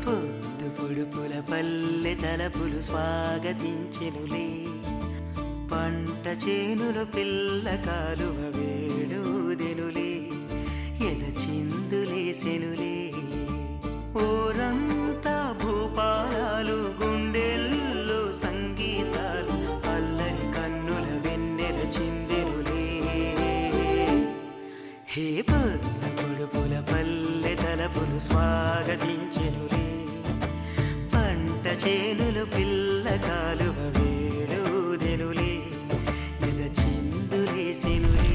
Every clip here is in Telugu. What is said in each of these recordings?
పొద్దు పొడుపుల పల్లె తలపులు స్వాగతించెనులే, పంట చేనుల పిల్ల కాలువ వేడుదెనులే, ఎద చిందులేసెనులే. ఓరంతా భూపాలాలు, గుండెల్లో సంగీతాలు, అల్లరి కన్నుల వెన్నెల చిందెనులే. హే పొద్దు పొడుపుల పల్లె తలపులు స్వాగతించెనులే, పంట చేనులు పిల్ల కాలువ వేడుదెనులే, ఎద చిందులేసెనులే.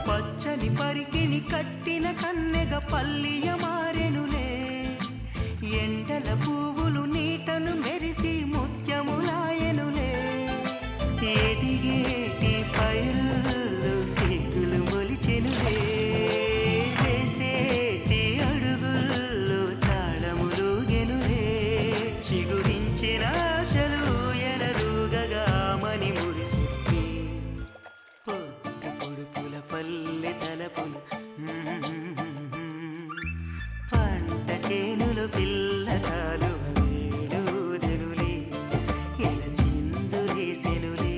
పచ్చని పరికిని కట్టిన కన్నెగ పల్లియ మారెనులే, ఎండల పువ్వులు నీటను మెరిసి ముత్యములాయనులే. ఎదిగేటి పైరుల్లో సిగ్గులు మొలిచెనులే, వేసేటి అడుగుల్లో తాళములుగెనులే. చిగురించిన ఆశలు ఎనరుగగా మని మురిసిప్పి, పొద్దు పొడుపుల పల్లె తలపులు పంట చేనులు పిల్ల కాలువ వేడుదెనులే, ఎద చిందులేసెనులే.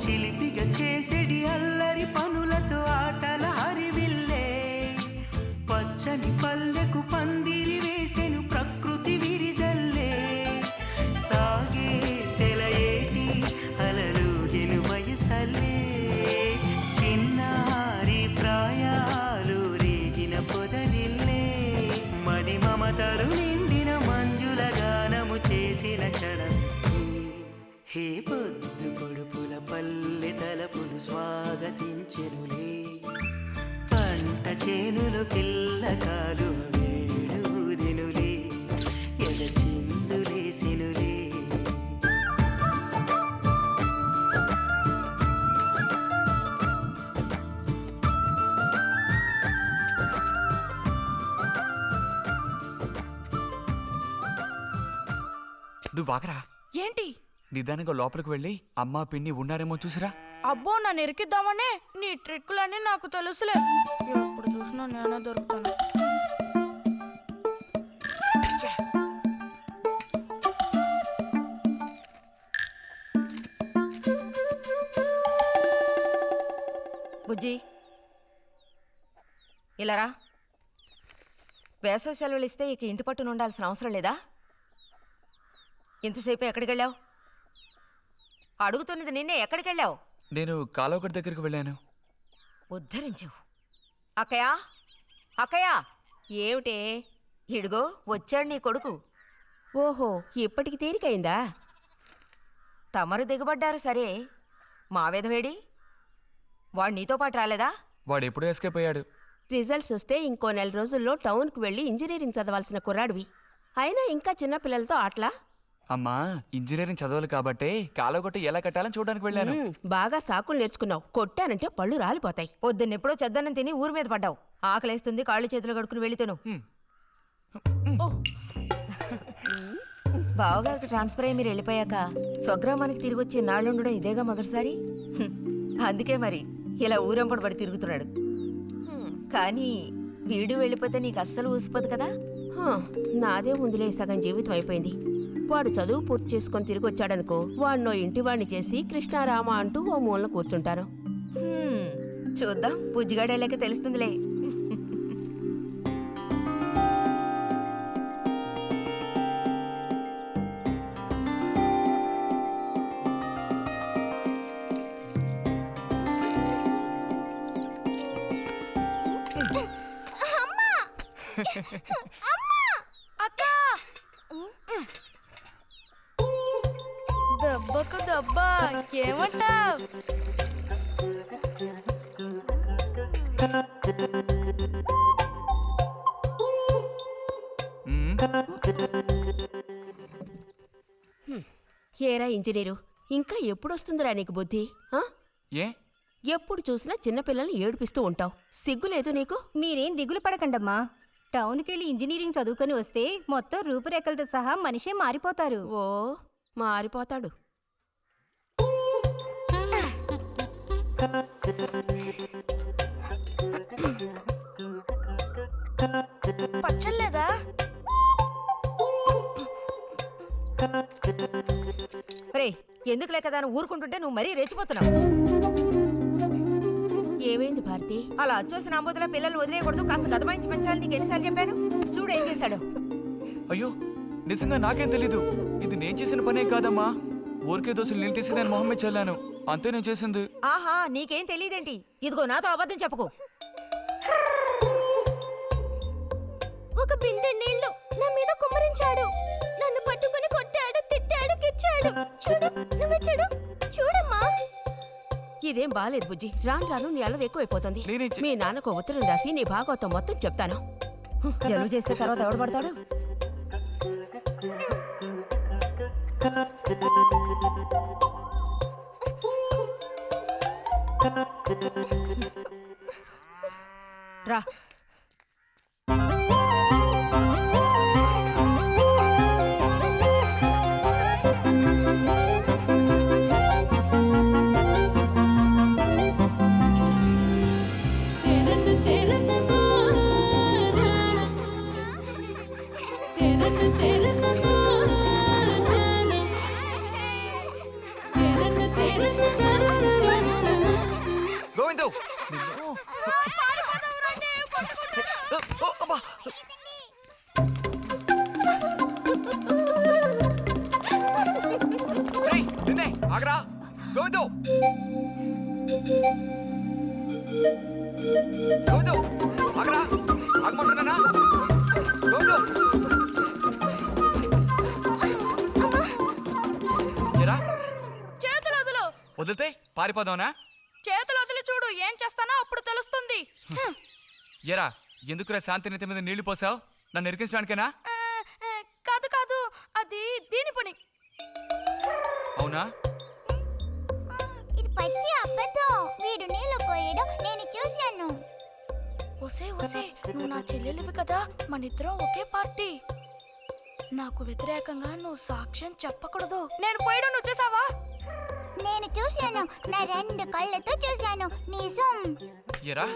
చిలిపిగా చేసేడి అల్లరి పనులతో ఆటల హరివిల్లే, పచ్చని పల్లెకు పందిరి వేసెను ప్రకృతి విరిజల్లే. సాగే సెలయేటి అలలుగెను వయసల్లే, చిన్నారి ప్రాయాలు రేగిన పొదరిల్లే. మది మమతలు నిండిన మంజుల గానము చేసిన క్షణం. హే పొద్దు పొడుపుల పల్లె తలపులు స్వాగతించెనులే, పంట చేనులు పిల్ల కాలువ వేడుదెనులే, ఎద చిందులేసెనులే. నువ్వు వాకరా. ఏంటి? నిదానంగా లోపలికి వెళ్ళి అమ్మా పిన్ని ఉన్నారేమో చూసిరా. అబ్బో, నన్ను ఎరికిద్దామనే నీ ట్రిక్కులన్నీ నాకు తెలుసులే. ఎప్పుడు చూసినా నేనే దొరుకుతాను. బుజ్జి, ఇలారా. వేసవి సెలవులు ఇస్తే ఇక ఇంటి పట్టున ఉండాల్సిన అవసరం లేదా? ఇంతసేపు ఎక్కడికి వెళ్ళావు? అడుగుతున్నది నిన్నే, ఎక్కడికి వెళ్ళావు? నేను కాలువగడ్డ దగ్గరికి వెళ్ళాను. ఉద్ధరించావు. అక్కయ్యా, అక్కయ్యా. ఏమిటే? ఇడుగో వచ్చాడు నీ కొడుకు. ఓహో, ఇప్పటికి తీరికైందా? తమరు దిగబడ్డారు సరే, మా విధవేడి వాడు నీతో పాటు రాలేదా? వాడు ఎప్పుడూ ఎస్కేప్ అయ్యాడు. రిజల్ట్స్ వస్తే ఇంకో 4 రోజుల్లో టౌన్కి వెళ్ళి ఇంజనీరింగ్ చదవాల్సిన కుర్రాడివి. అయినా ఇంకా చిన్నపిల్లలతో ఆటలా? అమ్మా ఇంజనీరింగ్ చదవాలి కాబట్టే కాలగొట్టి ఎలా కట్టాలని చూడడానికి వెళ్ళాను. బాగా సాకులు నేర్చుకున్నావు. కొట్టానంటే పళ్ళు రాలిపోతాయి. పొద్దున్నెప్పుడో చెద్దన్నం తిని ఊరి మీద పడ్డావు. ఆకలేస్తుంది, కాళ్ళు చేతులు కడుక్కుని వెళ్ళితేను. బావగారికి ట్రాన్స్ఫర్ అయ్యి మీరు వెళ్ళిపోయాక స్వగ్రామానికి తిరిగి వచ్చి నాళ్ళుండడం ఇదేగా మొదటిసారి. అందుకే మరి ఇలా ఊరంపడి పడి తిరుగుతున్నాడు. కానీ వీడు వెళ్ళిపోతే నీకు అస్సలు ఊసిపోదు కదా. నాదే ముందులే సగం జీవితం అయిపోయింది. వాడు చదువు పూర్తి చేసుకొని తిరిగి వచ్చాడనుకో, వాడినో ఇంటి వాడిని చేసి కృష్ణారామ అంటూ ఓ మూలన కూర్చుంటాను. చూద్దాం, బుజ్జిగాడేలాక తెలుస్తుందిలే. దెబ్బకు దెబ్బ ఏమంటావ్? ఏరా ఇంజనీరు, ఇంకా ఎప్పుడొస్తుందిరా నీకు బుద్ధి? ఏ ఎప్పుడు చూసినా చిన్నపిల్లల్ని ఏడిపిస్తూ ఉంటావు. సిగ్గులేదు నీకు? మీరేం దిగులు పడకండమ్మా. టౌన్కెళ్ళి ఇంజనీరింగ్ చదువుకొని వస్తే మొత్తం రూపురేఖలతో సహా మనిషే మారిపోతారు. ఓ మారిపోతాడు. పచ్చలేదా? రే, ఎందుకు లేక దాన్ని ఊరుకుంటుంటే నువ్వు మరీ రెచ్చిపోతున్నావు. ఏమైంది భారతి? అలా అచ్చోసిన ఆంబోతుల పిల్లల్ని వదిలేయకూడదు, కాస్త కదమాయించి పెంచాలని నీకు ఎన్నిసార్లు చెప్పాను. చూడు ఏం చేశాడు. అయ్యో నిజంగా నాకేం తెలీదు. ఇది నేను చేసిన పనే కాదమ్మా. ఊరికే దోశలు నీళ్ళు తీసి నేను మొహమ్మే చల్లాను, అంతే నేను చేసింది. ఆహా, నీకేం తెలియదేంటి? ఇదిగో నాతో అబద్ధం చెప్పకు. ఒక బిందె నీళ్లు నా మీద కుమ్మరించాడు. నన్ను పట్టుకుని కొట్టాడు, తిట్టాడు, కిచ్చాడు. చూడు, నువ్వే చూడు, చూడమ్మా. ఇదేం బాలేదు బుజ్జి. రాను రాను నీ అల్లరి ఎక్కువైపోతుంది. నేనేం మీ నాన్నకు ఉత్తరం రాసి నీ భాగవతం మొత్తం చెప్తాను. జలుబు చేస్తే తర్వాత ఎవడు పడతాడు? రా. గోవిందు నిన్ను. ఓ, అబ్బా. రేయ్, నిన్నే, ఆగరా. గోవిందు గోవిందు ఆగరా, ఆగమంటున్నానా? గోవిందు ఎరా, చేతులు వదులు. వదిలితే పారిపోదావునా? చేతులు వదిలి చూడు, ఏం చేస్తానో అప్పుడు తెలుస్తుంది. ఎరా, ఎందుకురా శాంతినేత మీద నీళ్లు పోసావు? నన్ను ఇరికించడానికేనా? కాదు కాదు, అది దీని పని. అవునా? ఇది పచ్చి అబద్ధం. వీడు నీళ్ళు పోయడం నేను చూశాను. ఒసే ఒసే, నువ్వు నా చెల్లెలివి కదా, మనిద్దరం ఒకే పార్టీ. నాకు వ్యతిరేకంగా నువ్వు సాక్ష్యం చెప్పకూడదు. నేను పోయడం నువ్వు చేసావా? నేను చూశాను, నా 2 కళ్ళతో చూశాను. నిజం. ఎరా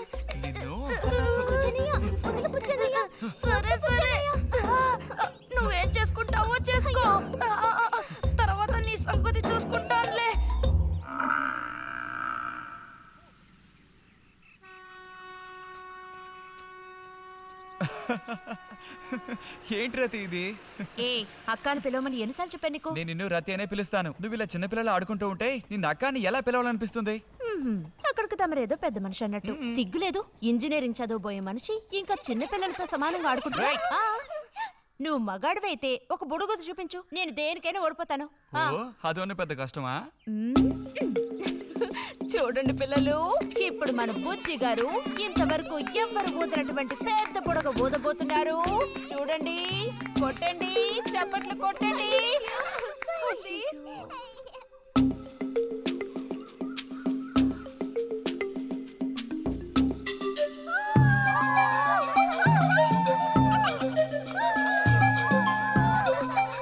నిన్ను. సరే సరే, నువ్వేం చేసుకుంటావో చేసుకో. తర్వాత నీ సంగతి చూసుకుంటానులే. ఏంటి రతి ఇది? ఏ అక్కాని పిలవమని ఎన్నిసార్లు చెప్పాను నీకు? నేను నిన్ను రతి అనే పిలుస్తాను. నువ్వు ఇలా చిన్నపిల్లలు ఆడుకుంటూ ఉంటే నిన్న అక్కాని ఎలా పిలవాలనిపిస్తుంది? అక్కడికి తమరేదో పెద్ద మనిషి అన్నట్టు. సిగ్గులేదు? ఇంజనీరింగ్ చదవబోయే మనిషి ఇంకా చిన్న పిల్లలతో సమానంగా ఆడుకుంటా. నువ్వు మగాడివైతే ఒక బుడుగుదు చూపించు, నేను దేనికైనా ఓడిపోతాను. ఓ, అదోనే పెద్ద కష్టమా? చూడండి పిల్లలు, ఇప్పుడు మన బుజ్జి గారు ఇంతవరకు ఎవ్వరు ఊదినటువంటి పెద్ద బుడగ ఊదబోతున్నారు. చూడండి, కొట్టండి, చప్పట్లు కొట్టండి. ఉంది.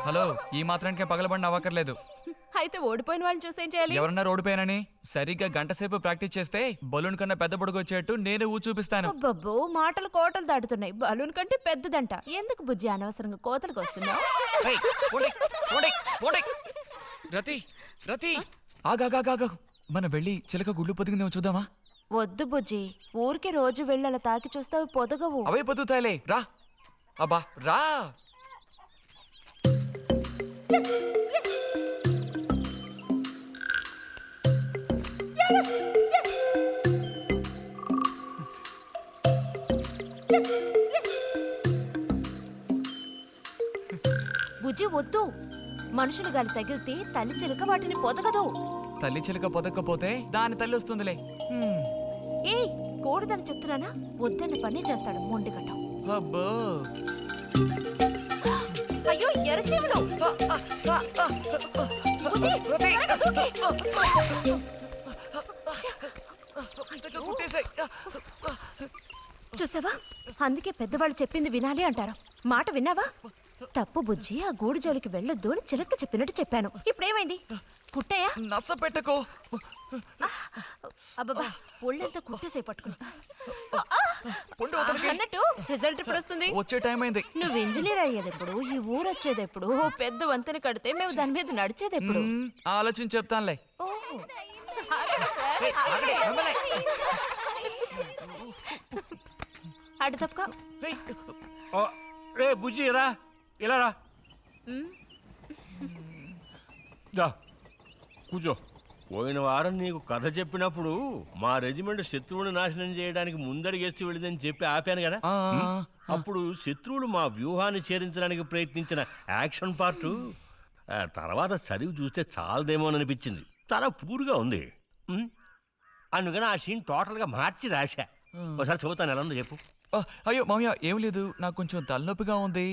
హలో, ఈ మాత్రానికే పగలబడిన అవ్వక్కర్లేదు. అయితే ఓడిపోయిన వాళ్ళని చూసేం చేయాలి? ఎవరన్నా రోడ్డుపోయానని సరిగ్గా గంట సేపు ప్రాక్టీస్ చేస్తే బలూన్ కన్నా పెద్ద పొడుగు వచ్చేట్టు నేనే ఊ చూపిస్తాను. అబ్బబ్బో, మాటలు కోటలు దాటుతున్నాయి. బలూన్ కంటే పెద్దదంట. ఎందుకు బుజ్జి అనవసరంగా కోతలకు వస్తున్నావు? ఏయ్, పోండి, పోండి, పోండి. రతి, రతి, ఆగాగాగా. మనం వెళ్ళి చిలక గుళ్ళు పొదిగిందేమో చూద్దామా? వద్దు బుజ్జి, ఊరికి రోజు వెళ్ళి అలా తాకి చూస్తావు, పొదగవు. అవే పొద్దుతాయిలే, రా. అబ్బా రా. బుజ్జి వద్దు, మనుషులు గాలి తగిలితే తల్లి చిలుక వాటిని పొదగదు. తల్లి చిలక పొదక్కపోతే దాని తల్లి వస్తుందిలే. ఏయ్, కూడదని చెప్తున్నానా? వద్దన్న పని చేస్తాడు మొండిగట్టం. అబ్బో, అయ్యో ఎర్రచీమలు! బుజ్జి, త్వరగా దూకి. కుట్టేసాయి. చూసావా, అందుకే పెద్దవాళ్ళు చెప్పింది వినాలి అంటారు. మాట విన్నావా? తప్పు బుజ్జి, ఆ గూడు జోలికి వెళ్ళొద్దు అని చిలక చెప్పినట్టు చెప్పాను. ఇప్పుడేమైంది? కుట్టాయా? నచ్చ పెట్టుకో. అబ్బబ్బా, ఒళ్ళంతా కుట్టేసే పట్టుకున్నా. పొండి వదలకి. అన్నట్టు రిజల్ట్ ఇప్పుడు వస్తుంది. వచ్చే టైం అయింది. నువ్వు ఇంజనీర్ అయ్యేది ఎప్పుడు? ఈ ఊరు వచ్చేది ఎప్పుడు? ఓ పెద్ద వంతెన కడితే మేము దాని మీద నడిచేది ఎప్పుడు? ఆలోచించి చెప్తానులే. ఓ, ఆగండి సార్. అటు తప్పుకో. రే బుజ్జి రా, ఇలా రా. దా కూర్చో. పోయిన వారం నీకు కథ చెప్పినప్పుడు మా రెజిమెంట్ శత్రువుని నాశనం చేయడానికి ముందడిగేస్తూ వెళ్ళిందని చెప్పి ఆపాను కదా. అప్పుడు శత్రువులు మా వ్యూహాన్ని చేరించడానికి ప్రయత్నించిన యాక్షన్ పార్టు తర్వాత చదివి చూస్తే చాలదేమో అని అనిపించింది. చాలా పూర్గా ఉంది. అందుకని ఆ సీన్ టోటల్గా మార్చి రాశా. ఒకసారి చదువుతాను, ఎలా ఉందో చెప్పు. అయ్యో మామయ్య, ఏం లేదు, నాకు కొంచెం తలనొప్పిగా ఉంది.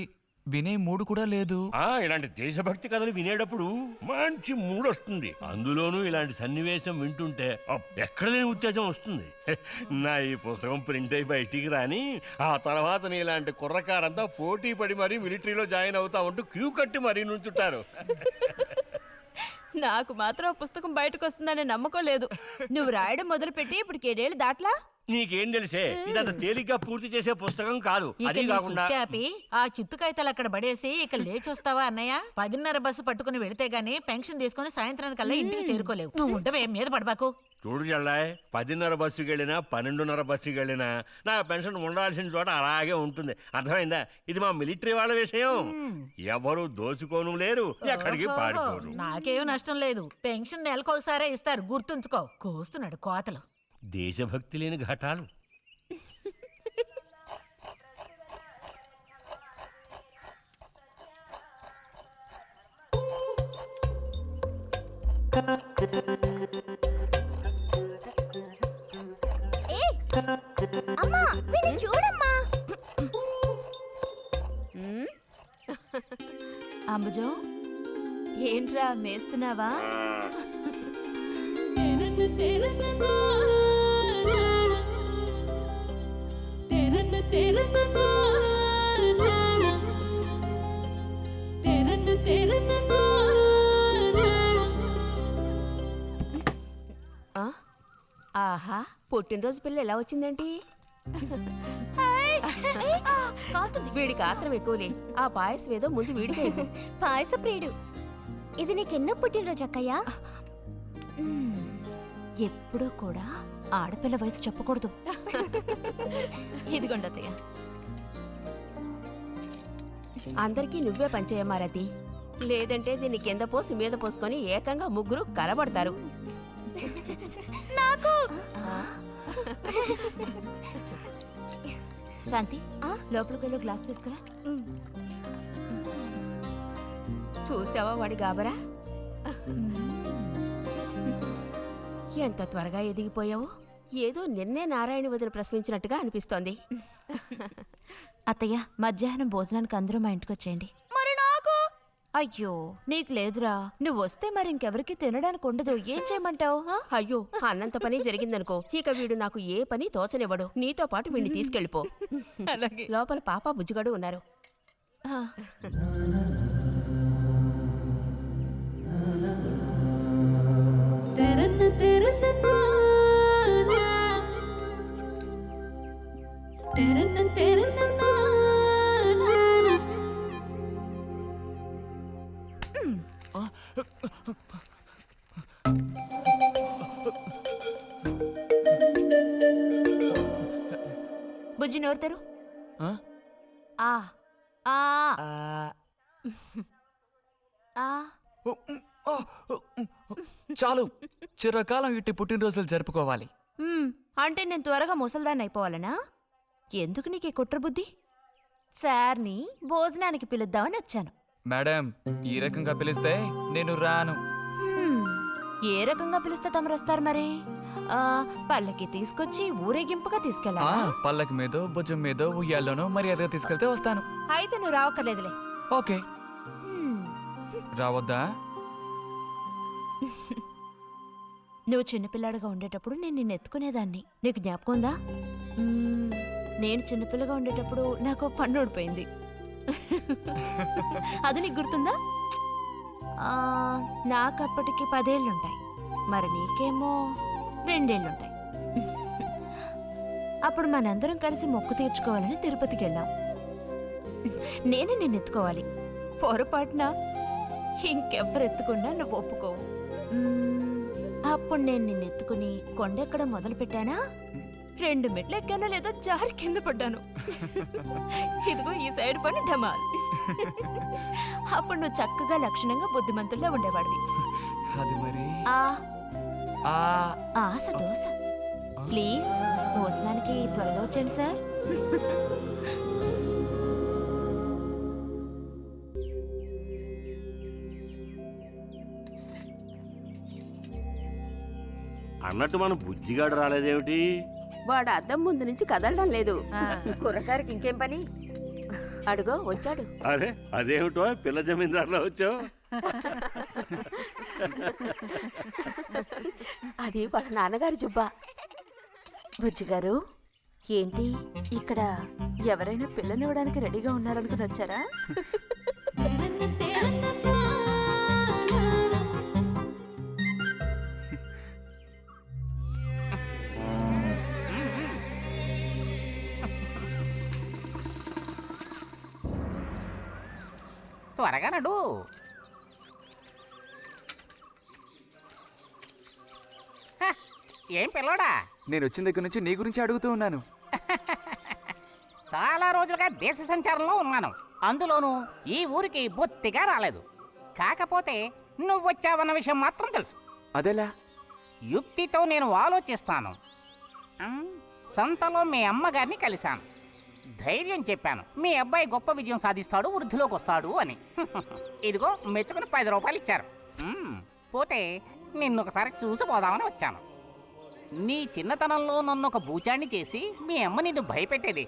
వినే మూడు కూడా లేదు. ఇలాంటి దేశభక్తి కథలు వినేటప్పుడు మంచి మూడ్ వస్తుంది. అందులోనూ ఇలాంటి సన్నివేశం వింటుంటే ఎక్కడ లేని ఉత్తేజం వస్తుంది. నా ఈ పుస్తకం ప్రింట్ అయి బయటికి రాని ఆ తర్వాత నీ ఇలాంటి కుర్రకారంతా పోటీ పడి మరీ మిలిటరీలో జాయిన్ అవుతా ఉంటూ క్యూ కట్టి మరీ నుంచుంటారు. నాకు మాత్రం ఆ పుస్తకం బయటకు వస్తుందనే నమ్మకం లేదు. నువ్వు రాయడం మొదలుపెట్టి ఇప్పుడు 7 ఏళ్ళు దాట్లా. నీకేం తెలిసే, ఇదంత తేలిగ్గా పూర్తి చేసే పుస్తకం కాదు. అది కాకుండా ఆ చిత్తు కాగితాలు అక్కడ పడేసి ఇక లేచొస్తావా అన్నయ్య? 10:30 బస్సు పట్టుకుని వెళితే గానీ పెన్షన్ తీసుకుని సాయంత్రానికల్లా ఇంటికి చేరుకోలేవు. నువ్వు ఉండవే, మీద పడబాకు. చూడు జల్లాయ్, 10:30 బస్సుకి వెళ్ళినా 12:30 బస్సుకి వెళ్ళినా నా పెన్షన్ ఉండాల్సిన చోట అలాగే ఉంటుంది. అర్థమైందా? ఇది మా మిలిటరీ వాళ్ళ విషయం. ఎవరు దోచుకోను లేరు, ఎక్కడికి పారిపోరు. నాకేం నష్టం లేదు. పెన్షన్ నెలకొకసారే ఇస్తారు, గుర్తుంచుకో. కోస్తున్నాడు కోతలు. దేశభక్తి లేని ఘటాలు. అమ్మా, వీడిని చూడమ్మా. అంబుజం, ఏంట్రా మేస్తున్నావా? ఆహా, పుట్టినరోజు పిల్ల ఎలా వచ్చిందేంటి? వీడికి ఆత్రం ఎక్కువలే. ఆ పాయసం ఏదో ముందు వీడికే. పాయస ప్రియుడు. ఇది నీకెన్నో పుట్టినరోజు అక్కయ్యా? ఎప్పుడూ కూడా ఆడపిల్ల వయసు చెప్పకూడదు. ఇదిగోండి అత్తయ్య. అందరికీ నువ్వే పంచేయమ్మా రతి. లేదంటే దీన్ని కింద పోసి మీద పోసుకొని ఏకంగా ముగ్గురు కలబడతారు. నాకు శాంతి, లోపలికి వెళ్ళి గ్లాస్ తీసుకురా. చూసావా వాడి గాబరా? ఎంత త్వరగా ఎదిగిపోయావో. ఏదో నిన్నే నారాయణ వదిన ప్రసవించినట్టుగా అనిపిస్తోంది. అత్తయ్య, మధ్యాహ్నం భోజనానికి అందరూ మా ఇంటికి వచ్చేయండి. మరి నాకు అయ్యో నీకు లేదురా, నువ్వు వస్తే మరి ఇంకెవరికి తినడానికి ఉండదు. ఏం చేయమంటావు? అయ్యో అన్నంత పని జరిగిందనుకో, ఇక వీడు నాకు ఏ పని తోచనివ్వడు. నీతో పాటు వీడిని తీసుకెళ్ళిపో. లోపల పాప బుజ్జిగాడు ఉన్నారు. బుజ్జి నోరు తెరు. ఆ ఆ ఆ చాలు, చిరకాలం ఇట్టి పుట్టినరోజులు జరుపుకోవాలి. అంటే నేను త్వరగా ముసల్దాన్ని అయిపోవాలనా? ఎందుకు నీకు ఈ కుట్ర బుద్ధి? సార్ని భోజనానికి పిలుద్దామని వచ్చాను. మేడం, ఈ రకంగా పిలిస్తే నేను రాను. ఏ రకంగా పిలిస్తే తమరు వస్తారు మరి? పల్లకి తీసుకొచ్చి ఊరేగింపుగా తీసుకెళ్ళాలా? పల్లకి మీదో భుజం మీదో ఉయ్యాల్లోనో మర్యాదగా తీసుకెళ్తే వస్తాను. అయితే నువ్వు రావక్కర్లేదులే. ఓకే. రావద్దా? నువ్వు చిన్నపిల్లాడిగా ఉండేటప్పుడు నేను నిన్ను ఎత్తుకునేదాన్ని. నీకు జ్ఞాపకం ఉందా? నేను చిన్నపిల్లగా ఉండేటప్పుడు నాకు పన్ను ఊడిపోయింది. అది నీకు గుర్తుందా? నాకప్పటికి 10 ఏళ్ళుంటాయి, మరి నీకేమో 2 ఏళ్ళుంటాయి. అప్పుడు మనందరం కలిసి మొక్కు తీర్చుకోవాలని తిరుపతికి వెళ్ళాం. నేనే నిన్ను ఎత్తుకోవాలి. పొరపాటున ఇంకెవ్వరు ఎత్తుకున్నా నువ్వు ఒప్పుకోవు. అప్పుడు నేను నిన్ను ఎత్తుకుని కొండెక్కడం మొదలు పెట్టానా, 2 మెట్లు ఎక్కానో లేదో జారి కింద పడ్డాను. ఇదిగో ఈ సైడ్ పని ఢమాల్. అప్పుడు నువ్వు చక్కగా లక్షణంగా బుద్ధిమంతుల్లో ఉండేవాడివి. అది మరి ఆశ దోశ. ప్లీజ్ భోజనానికి త్వరగా వచ్చండి సార్. అన్నట్టు మన బుజ్జిగాడు రాలేదేమిటి? వాడు అద్దం ముందు నుంచి కదలడం లేదు. కుర్రకారికి ఇంకేం పని? అడుగో వచ్చాడు. అరే అదేమిటో పిల్ల జమీందారులో వచ్చావు? అది వాళ్ళ నాన్నగారి జుబ్బా. బుజ్జిగారు, ఏంటి ఇక్కడ ఎవరైనా పిల్లనివ్వడానికి రెడీగా ఉన్నారనుకుని వచ్చారా? త్వరగా నడు. ఏం పిల్లోడా, నేను వచ్చిన దగ్గర నుంచి నీ గురించి అడుగుతూ ఉన్నాను. చాలా రోజులుగా దేశ సంచారంలో ఉన్నాను. అందులోనూ ఈ ఊరికి బొత్తిగా రాలేదు. కాకపోతే నువ్వు వచ్చావన్న విషయం మాత్రం తెలుసు. అదెలా? యుక్తితో నేను ఆలోచిస్తాను. సంతలో మీ అమ్మగారిని కలిశాను. ధైర్యం చెప్పాను, మీ అబ్బాయి గొప్ప విజయం సాధిస్తాడు, వృద్ధిలోకి వస్తాడు అని. ఇదిగో మెచ్చుకుని 10 రూపాయలు ఇచ్చారు. పోతే నిన్నొకసారి చూసి పోదామని వచ్చాను. నీ చిన్నతనంలో నన్ను ఒక బూచాన్ని చేసి మీ అమ్మ నిన్ను భయపెట్టేది.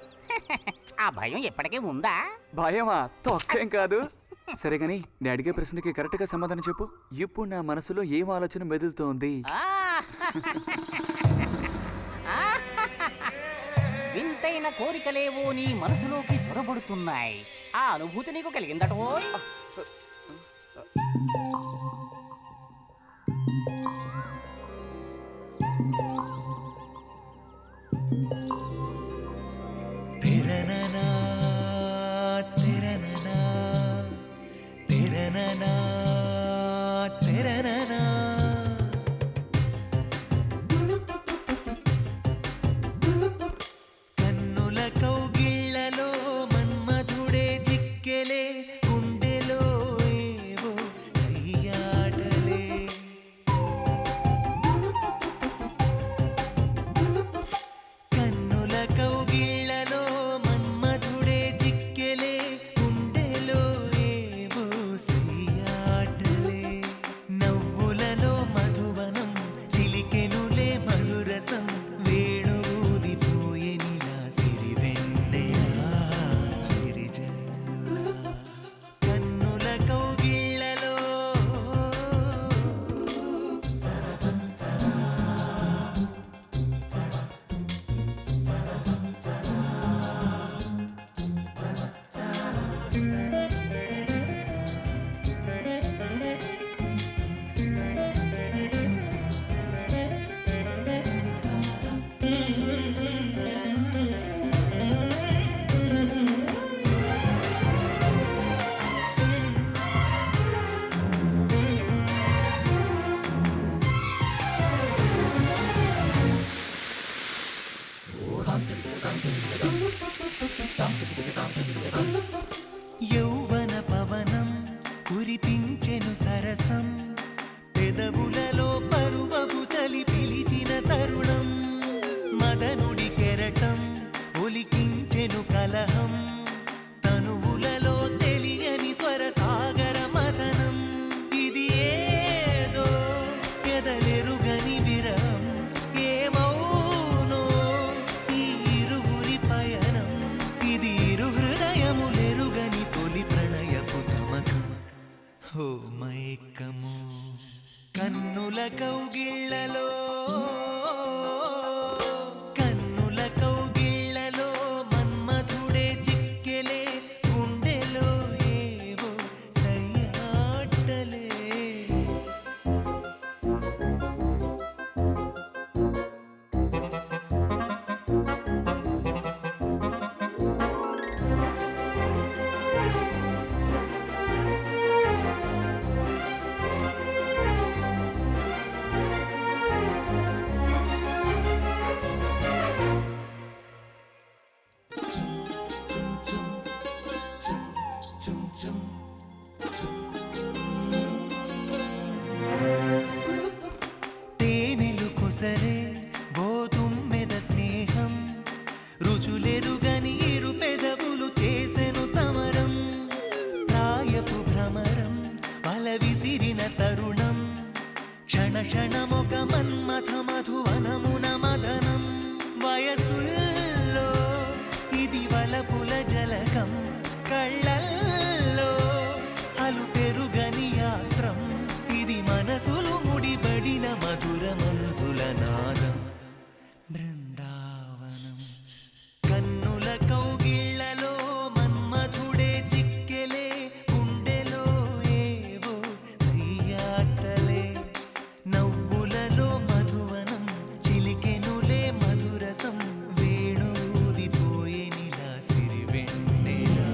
ఆ భయం ఎప్పటికీ ఉందా? భయమా? తొక్కేం కాదు. సరే గాని నేను అడిగే ప్రశ్నకి కరెక్ట్ గా సమాధానం చెప్పు. ఇప్పుడు నా మనసులో ఏం ఆలోచన మెదులుతోంది? వింతైన కోరికలేవో నీ మనసులోకి చొరబడుతున్నాయి. ఆ అనుభూతి నీకు కలిగిందటో? కన్నుల కౌగిళ్లలో మన్మధుడే చిక్కెలే, గుండెలో కౌగిళ్ళలో కన్నుల కౌగిళ్ళలో మన్మధుడే చిక్కెలే గుండెలో ఏవో సయ్యాటలే తేనెలు కొసరే గోతుమ్మెద స్నేహం రుచులెరుగని ఇరు పెదవులు చేసెను సమరం ప్రాయపు భ్రమరం పల విసిరిన తరుణం క్షణ క్షణమొక మన్మథ మధువనమున మదనం వయసుల్లో ఇది వలపుల జలకం కళ్ళల్లో అలు పెరుగని యాత్రం ఇది మనసులు ముడిపడిన మధుర మనసుల నాదం బృందావనం కన్నుల కౌగిళ్ళలో మన్మధుడే చిక్కెలే గుండెలో ఏవో సయ్యాటలే నవ్వులలో మధువనం చిలికెనులే మధురసం వేణూదిపోయేనిలా సిరివెన్నెలా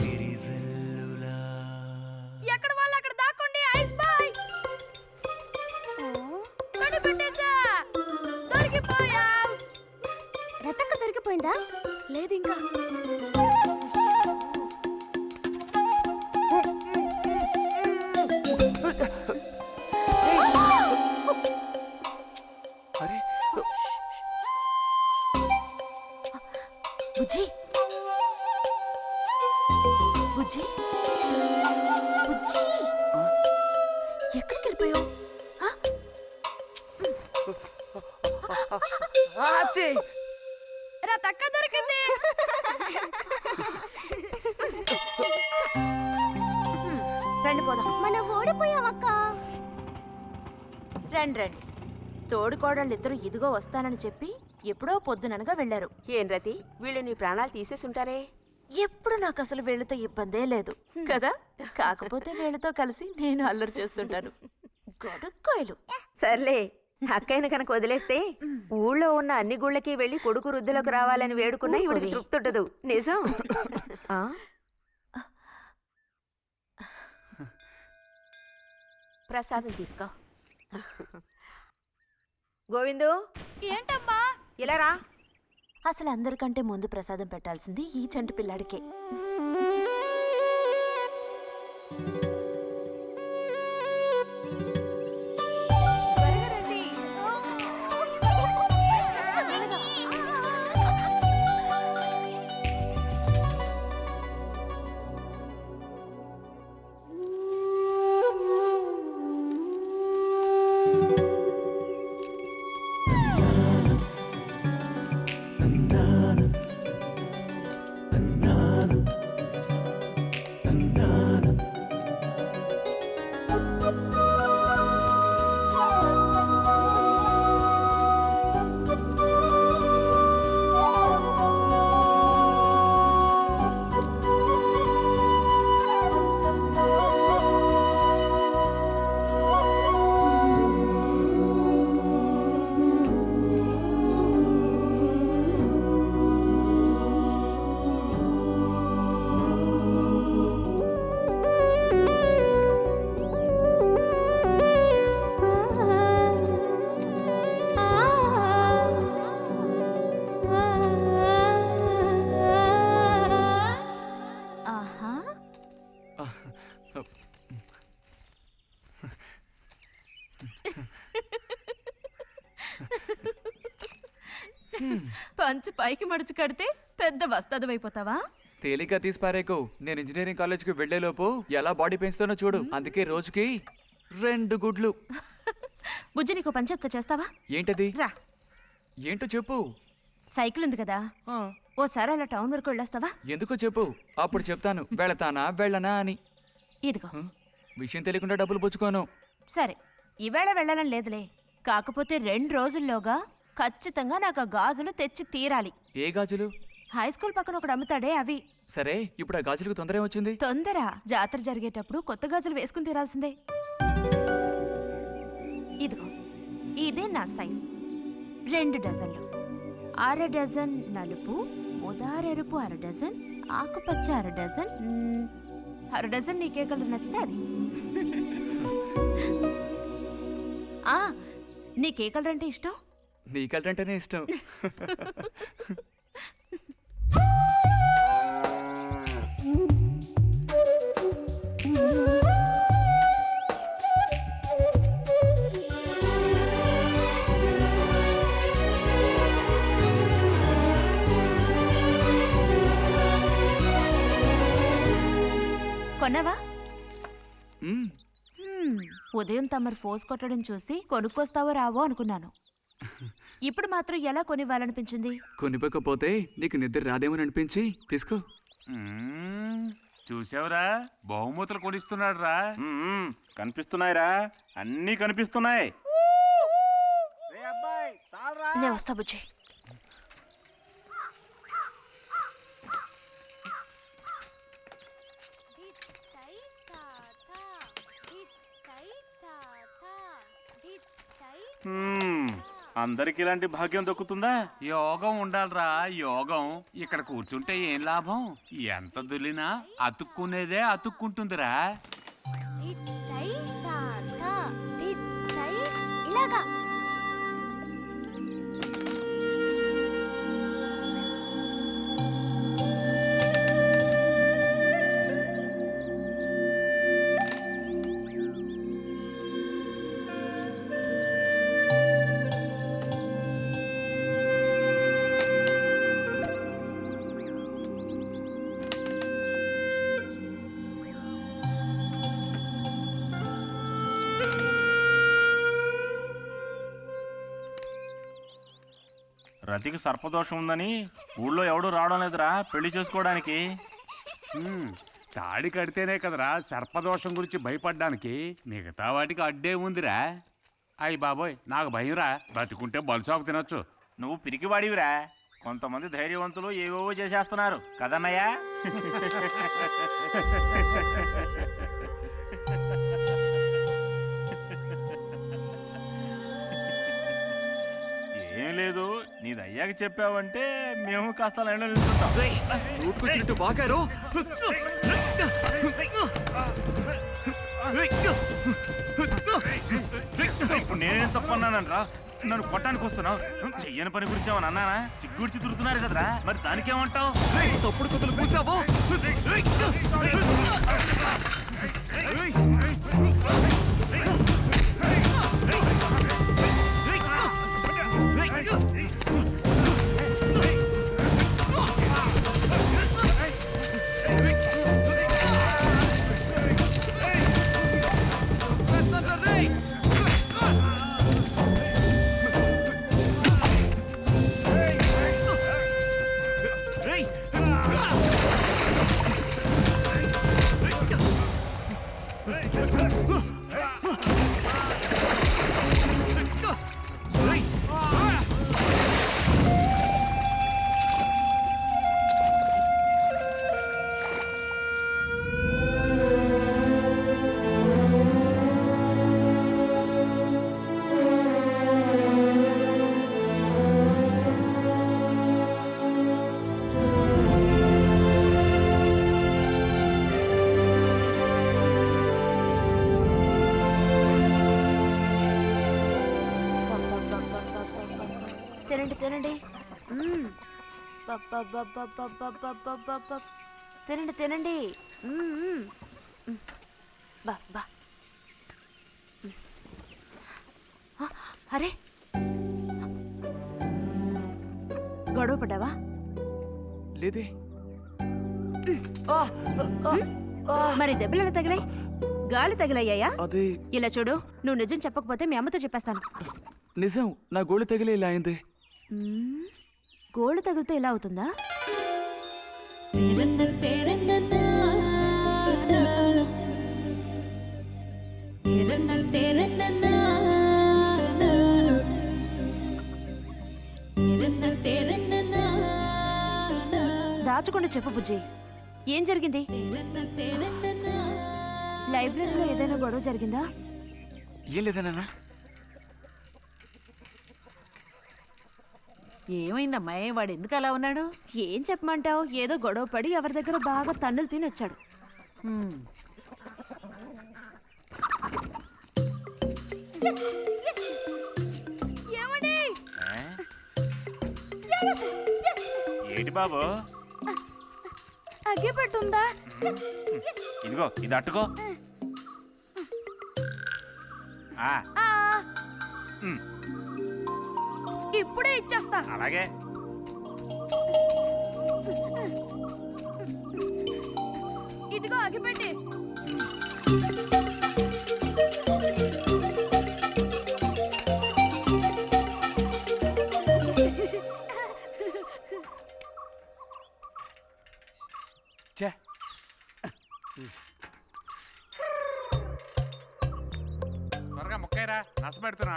విరిజల్లులా ఎక్కడ వాళ్ళు అక్కడ దాక్కోండి ఐస్ బాయ్ కనిపెట్టేశా దొరికిపోయా రతక్క దొరికిపోయిందా? లేదు ఇంకా అరే బుజ్జి బుజ్జి బుజ్జి ఎక్కడికి వెళ్ళిపోయావు రతక్క దొరికింది రండి పోదాం. మనం ఓడిపోయామక్క. రండి రండి. తోడుకోడళ్ళిద్దరూ ఇదిగో వస్తానని చెప్పి ఎప్పుడో పొద్దుననగా వెళ్లారు. ఏం రతి, వీళ్ళు నీ ప్రాణాలు తీసేసి ఉంటారే. ఎప్పుడు నాకు అసలు వీళ్ళతో ఇబ్బందే లేదు కదా. కాకపోతే వీళ్ళతో కలిసి నేను అల్లరి చేస్తుంటాను. గొడక్కాయలు. సర్లే, అక్కయ్యను కనుక వదిలేస్తే ఊళ్ళో ఉన్న అన్ని గుళ్ళకి వెళ్ళి కొడుకు వృద్ధిలోకి రావాలని వేడుకున్నా ఇవిడికి తృప్తి ఉండదు. నిజం. ఆ? ప్రసాదం తీసుకో. గోవిందు, ఏంటమ్మా ఇలా రా. అసలు అందరికంటే ముందు ప్రసాదం పెట్టాల్సింది ఈ చంటి పిల్లాడికే. పంచు పైకి మడుచు కడితే పెద్ద వస్తాదమైపోతావా? తేలిగ్గా తీసి పారేకు. నేను ఇంజనీరింగ్ కాలేజ్కి వెళ్లేలోపు ఎలా బాడీ పెంచుతానో చూడు. అందుకే రోజుకి 2 గుడ్లు. బుజ్జి, నీకు పని చెప్తా, చేస్తావా? ఏంటది? రా. ఏంటో చెప్పు. సైకిల్ ఉంది కదా, ఓసారి అలా టౌన్ వరకు వెళ్ళొస్తావా? ఎందుకో చెప్పు, అప్పుడు చెప్తాను వెళతానా వెళ్ళనా అని. ఇదిగో. విషయం తెలియకుండా డబ్బులు పుచ్చుకోను. సరే, ఈవేళ వెళ్ళాలని లేదులే, కాకపోతే 2 రోజుల్లోగా ఖచ్చితంగా నాకు ఆ గాజులు తెచ్చి తీరాలి. ఏ గాజులు? హై స్కూల్ పక్కన ఒకడు అమ్ముతాడే అవి. సరే, ఇప్పుడు ఆ గాజులకు తొందర ఏమొచ్చింది? తొందర జాతర జరిగేటప్పుడు కొత్త గాజులు వేసుకుని తీరాల్సిందే. ఇదిగో ఇదే నా సైజ్. 2 డజన్లు. అర డజన్ నలుపు, ముదారెరుపు అర డజన్, ఆకుపచ్చ అర డజన్. అర డజన్ నీకే కలర్ నచ్చితే అది. నీకే కలర్ అంటే ఇష్టం? నీ కలర్ అంటేనే ఇష్టం. కొన్నావా? ఉదయం తమరు ఫోర్స్ కొట్టడం చూసి కొనుక్కొస్తావో రావో అనుకున్నాను. ఇప్పుడు మాత్రం ఎలా కొనివ్వాలనిపించింది? కొనివ్వకపోతే నీకు నిద్ర రాదేమని అనిపించి తీసుకో. చూసావురా, బహుమతులు కొనిస్తున్నాడు రా. కనిపిస్తున్నాయిరా, అన్నీ కనిపిస్తున్నాయి. నేను వస్తా బుజ్జి. అందరికి ఇలాంటి భాగ్యం దొక్కుతుందా? యోగం ఉండాలిరా, యోగం. ఇక్కడ కూర్చుంటే ఏం లాభం? ఎంత దులినా అతుక్కునేదే అతుక్కుంటుందిరా. ఇలాగా రతికి సర్పదోషం ఉందని ఊళ్ళో ఎవడూ రావడం లేదురా పెళ్లి చేసుకోవడానికి. తాడి కడితేనే కదరా సర్పదోషం గురించి భయపడ్డానికి. మిగతా వాటికి అడ్డే ఉందిరా. అయ్యి బాబోయ్, నాకు భయంరా. బతికుంటే బలుసాకు తినొచ్చు. నువ్వు పిరికివాడివిరా. కొంతమంది ధైర్యవంతులు ఏవేవో చేసేస్తున్నారు కదన్నయ్యా. ఏం లేదు, నీది అయ్యాక చెప్పావంటే మేము కాస్త లైన్లో నిలుస్తుంటాం. ఇప్పుడు నేనేం తప్పన్నానరా? నన్ను కొట్టడానికి వస్తున్నావు. చెయ్యని పని గురించి ఏమని అన్నానా? సిగ్గుడిచి తిరుగుతున్నారు కదరా, మరి దానికేమంటావు? తప్పుడు కుతులు పూసావు. తినండి తినండి. తినండి తినండి. బా బా. అరే, గొడవ పడ్డావా? లేదే. మరి దెబ్బలు ఎలా తగిలాయి? గాలి తగిలయ్యాయా? అదే. ఇలా చూడు, నువ్వు నిజం చెప్పకపోతే మీ అమ్మతో చెప్పేస్తాను. నిజం, నా గోళ్ళు తగిలే ఇలా అయింది. గోళ్ళు తగిలితే ఇలా అవుతుందా? దాచకుండా చెప్పు బుజ్జి, ఏం జరిగింది? లైబ్రరీలో ఏదైనా గొడవ జరిగిందా? ఏం లేదన్నా. ఏమైందమ్మా? వాడు ఎందుకు అలా ఉన్నాడు? ఏం చెప్పమంటావు, ఏదో గొడవ పడి ఎవరి దగ్గర బాగా తన్నులు తిని వచ్చాడు. ఏంటి బాబు? అగ్గి పెట్టుందా? ఇదిగో ఇది అట్టుకో. ఇప్పుడే ఇచ్చేస్తా. అలాగే. ఇదిగో అగ్గిపెట్టి. త్వరగా ముక్కైరా, నష్టపెడుతున్నా.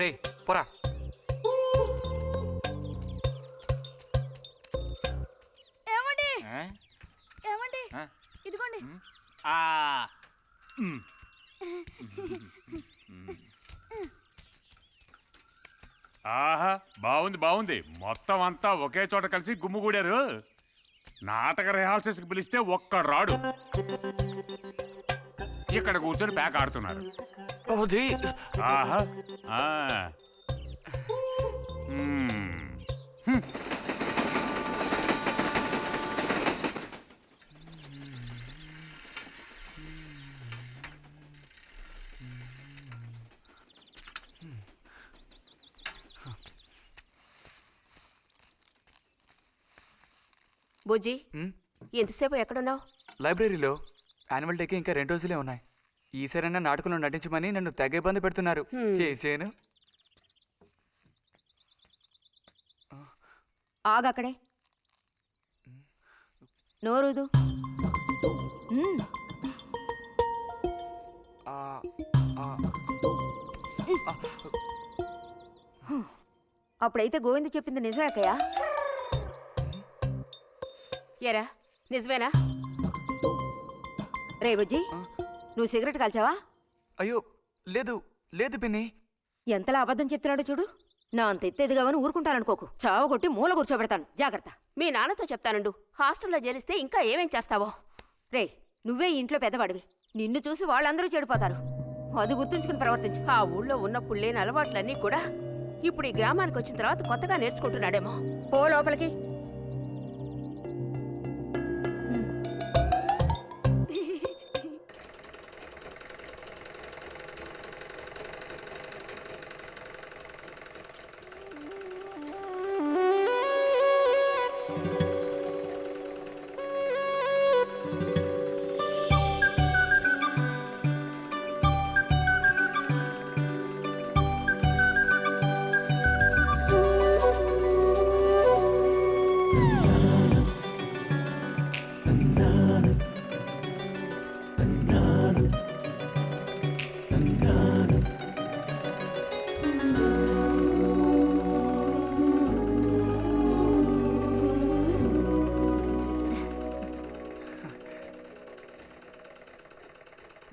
రే పోరా. ఏమండి? ఏమండి? ఇదిగోండి. ఆహా, బాగుంది బాగుంది. మొత్తం అంతా ఒకే చోట కలిసి గుమ్ముగూడారు. నాటక రిహార్సల్స్కి పిలిస్తే ఒక్క రాడు. ఇక్కడ కూర్చొని ప్యాక్ ఆడుతున్నారు. ఆహా. బుజ్జి, ఎంతసేపు ఎక్కడున్నావు? లైబ్రరీలో. యాన్యువల్ డేకి ఇంకా 2 రోజులే ఉన్నాయి. ఈసారైనా నాటకంలో నటించమని నన్ను తెగ ఇబ్బంది పెడుతున్నారు. ఏం చేయను? ఆగక్కడే, నోరుదు. అప్పుడైతే గోవింద చెప్పింది నిజమేకయ్యా? ఎరా నిజమేనా? రే బుజ్జి, నువ్వు సిగరెట్ కాల్చావా? అయ్యో లేదు లేదు పిన్ని. ఎంతలా అబద్ధం చెప్తున్నాడో చూడు. నా అంత ఎత్తేదిగావని ఊరుకుంటాననుకోకు. చావు కొట్టి మూల కూర్చోబెడతాను, జాగ్రత్త. మీ నాన్నతో చెప్తానుండు. హాస్టల్లో చేరిస్తే ఇంకా ఏమేం చేస్తావో. రే, నువ్వే ఇంట్లో పెద్దవాడివి. నిన్ను చూసి వాళ్ళందరూ చెడిపోతారు. అది గుర్తుంచుకుని ప్రవర్తించు. ఆ ఊళ్ళో ఉన్నప్పుడు లేని అలవాట్లన్నీ కూడా ఇప్పుడు ఈ గ్రామానికి వచ్చిన తర్వాత కొత్తగా నేర్చుకుంటున్నాడేమో. పో లోపలికి.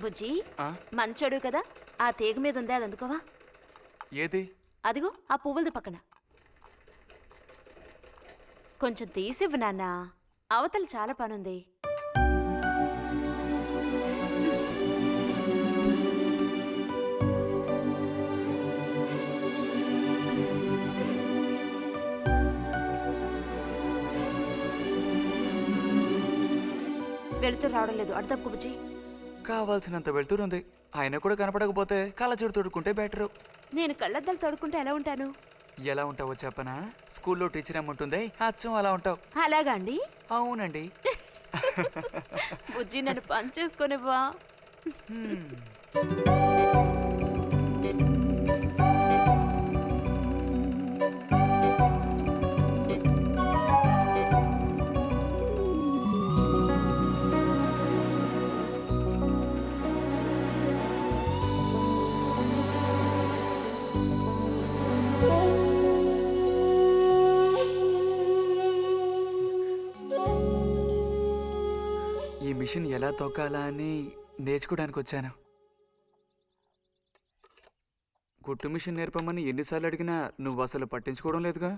బుజ్జి, మంచోడు కదా, ఆ తీగ మీద ఉంది, అది అందుకోవా? ఏది? అదిగో ఆ పువ్వులది పక్కన. కొంచెం తీసివ్వు నాన్న, అవతల చాలా పనుంది. వెళుతూ రావడం లేదు, అడు తప్పుకు బుజ్జి. కావాల్సినంత వెళ్తురుంది. ఆయన కూడా కనపడకపోతే కళ్ళజోడు తొడుక్కుంటే బెటరు. నేను కళ్ళద్దాలు తొడుక్కుంటే ఎలా ఉంటాను? ఎలా ఉంటావో చెప్పనా? స్కూల్లో టీచర్ ఏముంటుందే, అచ్చం అలా ఉంటావు. అలాగా అండి? అవునండి. బుజ్జి, నన్ను పని చేసుకునివ్వా? మిషన్ ఎలా తొక్కాలా అని నేర్చుకోవడానికి వచ్చాను. కుట్టు మిషన్ నేర్పమని ఎన్నిసార్లు అడిగినా నువ్వు అసలు పట్టించుకోవడం లేదుగా.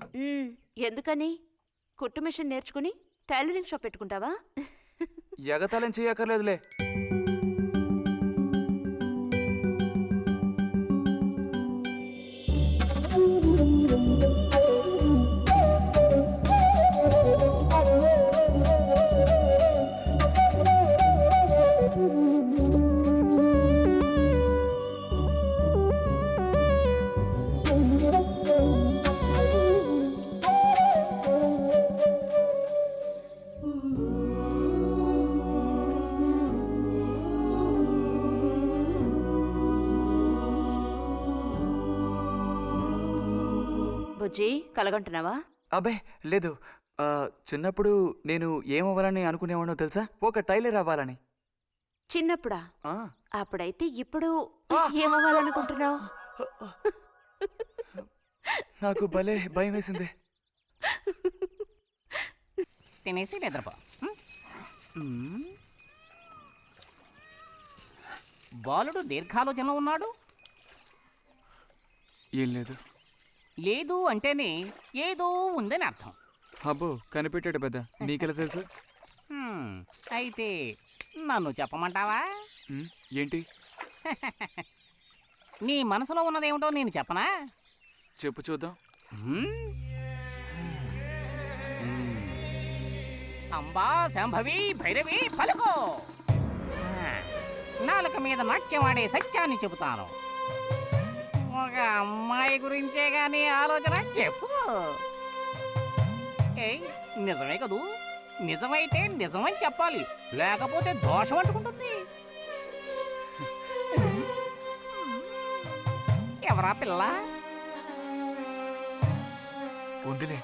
ఎందుకని? కుట్టు మిషన్ నేర్చుకుని టైలరింగ్ షాప్ పెట్టుకుంటావా? ఎగతాళం చేయక్కర్లేదులే. బుజ్జి కలగంటున్నావా? అబ్బే లేదు. చిన్నప్పుడు నేను ఏమవ్వాలని అనుకునేవాడో తెలుసా? ఒక టైలర్ అవ్వాలని. చిన్నప్పుడా? అప్పుడైతే ఇప్పుడు ఏమవ్వాలనుకుంటున్నావు? నాకు భలే భయం వేసింది. తినేసి నిద్రపో. బాలుడు దీర్ఘాలోచనలో ఉన్నాడు. ఏం లేదు. లేదు అంటేనే ఏదో ఉందని అర్థం. అబ్బో కనిపెట్టాడు పెద్ద. నీకెలా తెలుసు? అయితే నన్ను చెప్పమంటావా? ఏంటి? నీ మనసులో ఉన్నదేమిటో నేను చెప్పనా? చెప్పు చూద్దాం. అంబా శాంభవి భైరవి పలుకో. నాలుక మీద నాట్యమాడే సత్యాన్ని చెబుతాను. ఒక అమ్మాయి గురించే గానీ ఆలోచన చెప్పు. నిజమే కదూ? నిజమైతే నిజమని చెప్పాలి, లేకపోతే దోషం అంటుకుంటుంది. ఎవరా పిల్ల? ఉందిలే.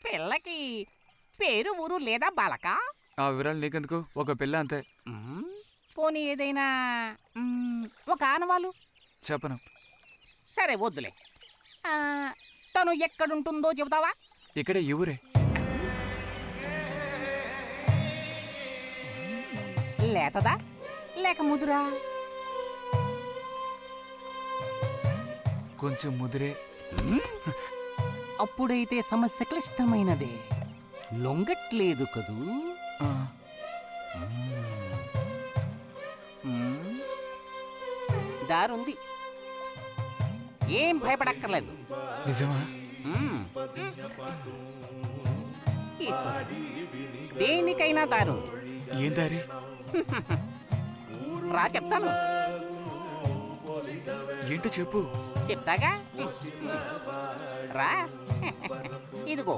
పిల్లకి పేరు ఊరు లేదా బాలక? ఆ వివరాలు నీకెందుకు? ఒక పిల్ల అంతే. పోనీ ఏదైనా ఒక ఆనవాలు? చెప్పను. సరే వద్దులే. తను ఎక్కడుంటుందో చెబుతావా? ఇక్కడే ఈ ఊరే. లేతదా లేక ముదురా? కొంచెం ముదిరే. అప్పుడైతే సమస్య క్లిష్టమైనదే. లొంగట్లేదు కదూ? దారుంది, ఏం భయపడక్కర్లేదు. నిజమా? దేనికైనా దారుంది. ఏం దారి? రా చెప్తాను. ఏంటో చెప్పు. చెప్తాగా రా. ఇదిగో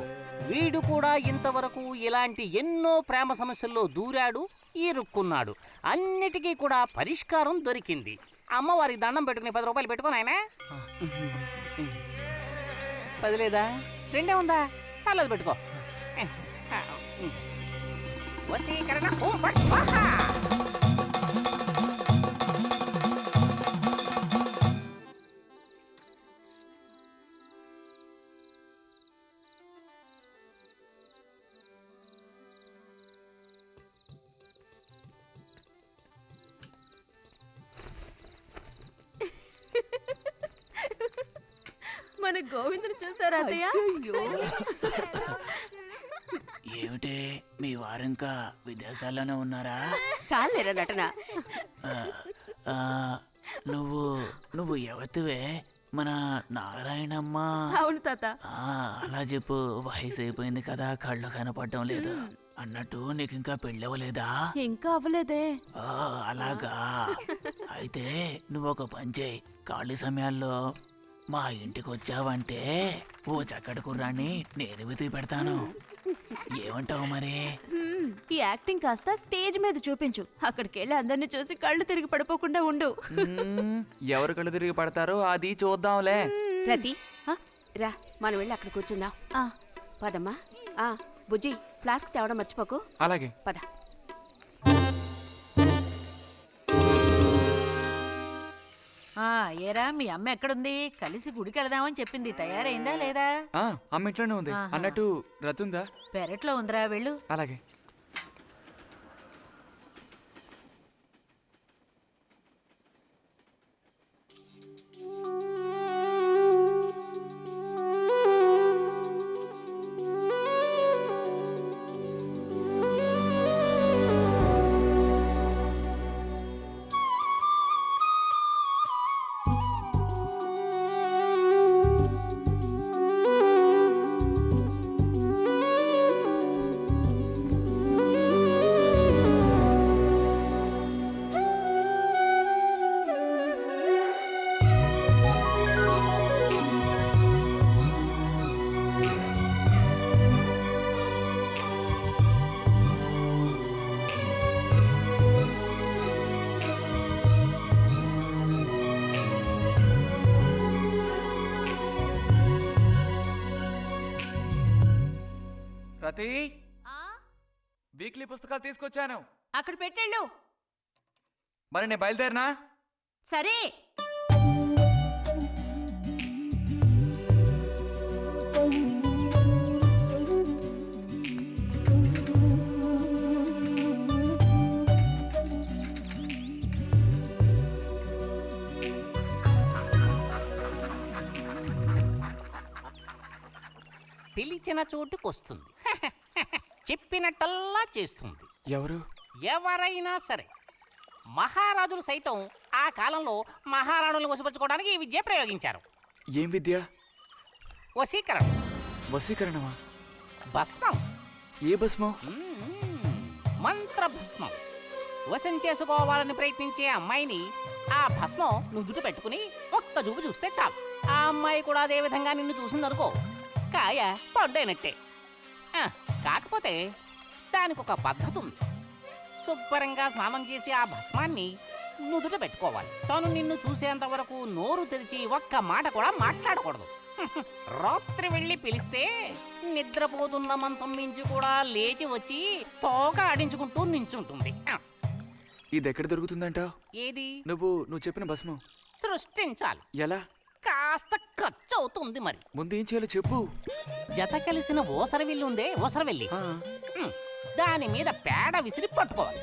వీడు కూడా ఇంతవరకు ఇలాంటి ఎన్నో ప్రేమ సమస్యల్లో దూరాడు, ఇరుక్కున్నాడు. అన్నిటికీ కూడా పరిష్కారం దొరికింది. అమ్మవారికి దండం పెట్టుకుని 10 రూపాయలు పెట్టుకో నాయనా. 10 లేదా? 2 ఉందా? పర్లేదు పెట్టుకో. వశీకరణ ఓం ఫట్ స్వాహా. మన గోవిందుని చూసారా అత్తయ్య? ఏమిటే మీ వారింకా విదేశాల్లోనే ఉన్నారా? చాలేరా నటన. నువ్వు ఎవతివే? మన నారాయణమ్మ? అవును తాత. అలా చెప్పు. వయసు అయిపోయింది కదా, కళ్ళు కనపడడం లేదు. అన్నట్టు నీకు ఇంకా పెళ్ళవలేదా? ఇంకా అవ్వలేదే. అలాగా. అయితే నువ్వు ఒక పని చేయి. ఖాళీ సమయాల్లో మా ఇంటికి వచ్చావంటే ఓ చక్కటి కుర్రాన్ని నేను వెతికి పెడతాను. ఏమంటావు మరి? ఈ యాక్టింగ్ కాస్త స్టేజ్ మీద చూపించు. అక్కడికి వెళ్ళి అందరిని చూసి కళ్ళు తిరిగి పడిపోకుండా ఉండు. ఎవరు కళ్ళు తిరిగి పడతారో అది చూద్దాంలే. రతి రా, మనం వెళ్ళి అక్కడ కూర్చుందాం. పదమ్మా. బుజ్జి ఫ్లాస్క్ తేవడం మర్చిపోకు. అలాగే. పద. ఏరా మీ అమ్మ ఎక్కడుంది? కలిసి గుడికి వెళదామని చెప్పింది. తయారైందా లేదా? అమ్మ ఇంట్లోనే ఉంది. అన్నట్టు రతుందా? పెరట్లో ఉందిరా, వెళ్ళు. అలాగే. రతి, వీక్లీ పుస్తకాలు తీసుకొచ్చాను. అక్కడ పెట్టేళ్ళు. మరి నేను బయలుదేరినా? సరే. పిలిచిన చోటుకొస్తుంది. చెప్పినట్టల్లా చేస్తుంది. ఎవరు? ఎవరైనా సరే. మహారాజులు సైతం ఆ కాలంలో మహారాణులను వశపరచుకోవడానికి ఈ విద్య ప్రయోగించారు. ఏం విద్య? వశీకరణం. వశీకరణమా? భస్మం. ఏ భస్మం? మంత్ర భస్మం. వశం చేసుకోవాలని ప్రయత్నించే అమ్మాయిని ఆ భస్మం నుదుట పెట్టుకుని ఒక్క చూపు చూస్తే చాలు. ఆ అమ్మాయి కూడా అదే విధంగా నిన్ను చూసిందనుకో, కాయ పడ్డైనట్టే. కాకపోతే దానికి ఒక పద్ధతి ఉంది. శుభ్రంగా స్నానం చేసి ఆ భస్మాన్ని నుదుట పెట్టుకోవాలి. తను నిన్ను చూసేంత వరకు నోరు తెరిచి ఒక్క మాట కూడా మాట్లాడకూడదు. రాత్రి వెళ్ళి పిలిస్తే నిద్రపోతున్న మంచం మించి కూడా లేచి వచ్చి తోక ఆడించుకుంటూ నించుంటుంది. ఇది ఎక్కడ దొరుకుతుందంటావు? ఏది? నువ్వు చెప్పిన భస్మం సృష్టించాలి. ఎలా? కాస్త ఖర్చు అవుతుంది. మరి ముందు ఏం చేయాలో చెప్పు. జత కలిసిన ఓసరవిల్లి ఉందే, ఓసరవెల్లి, దాని మీద పేడ విసిరి పట్టుకోవాలి.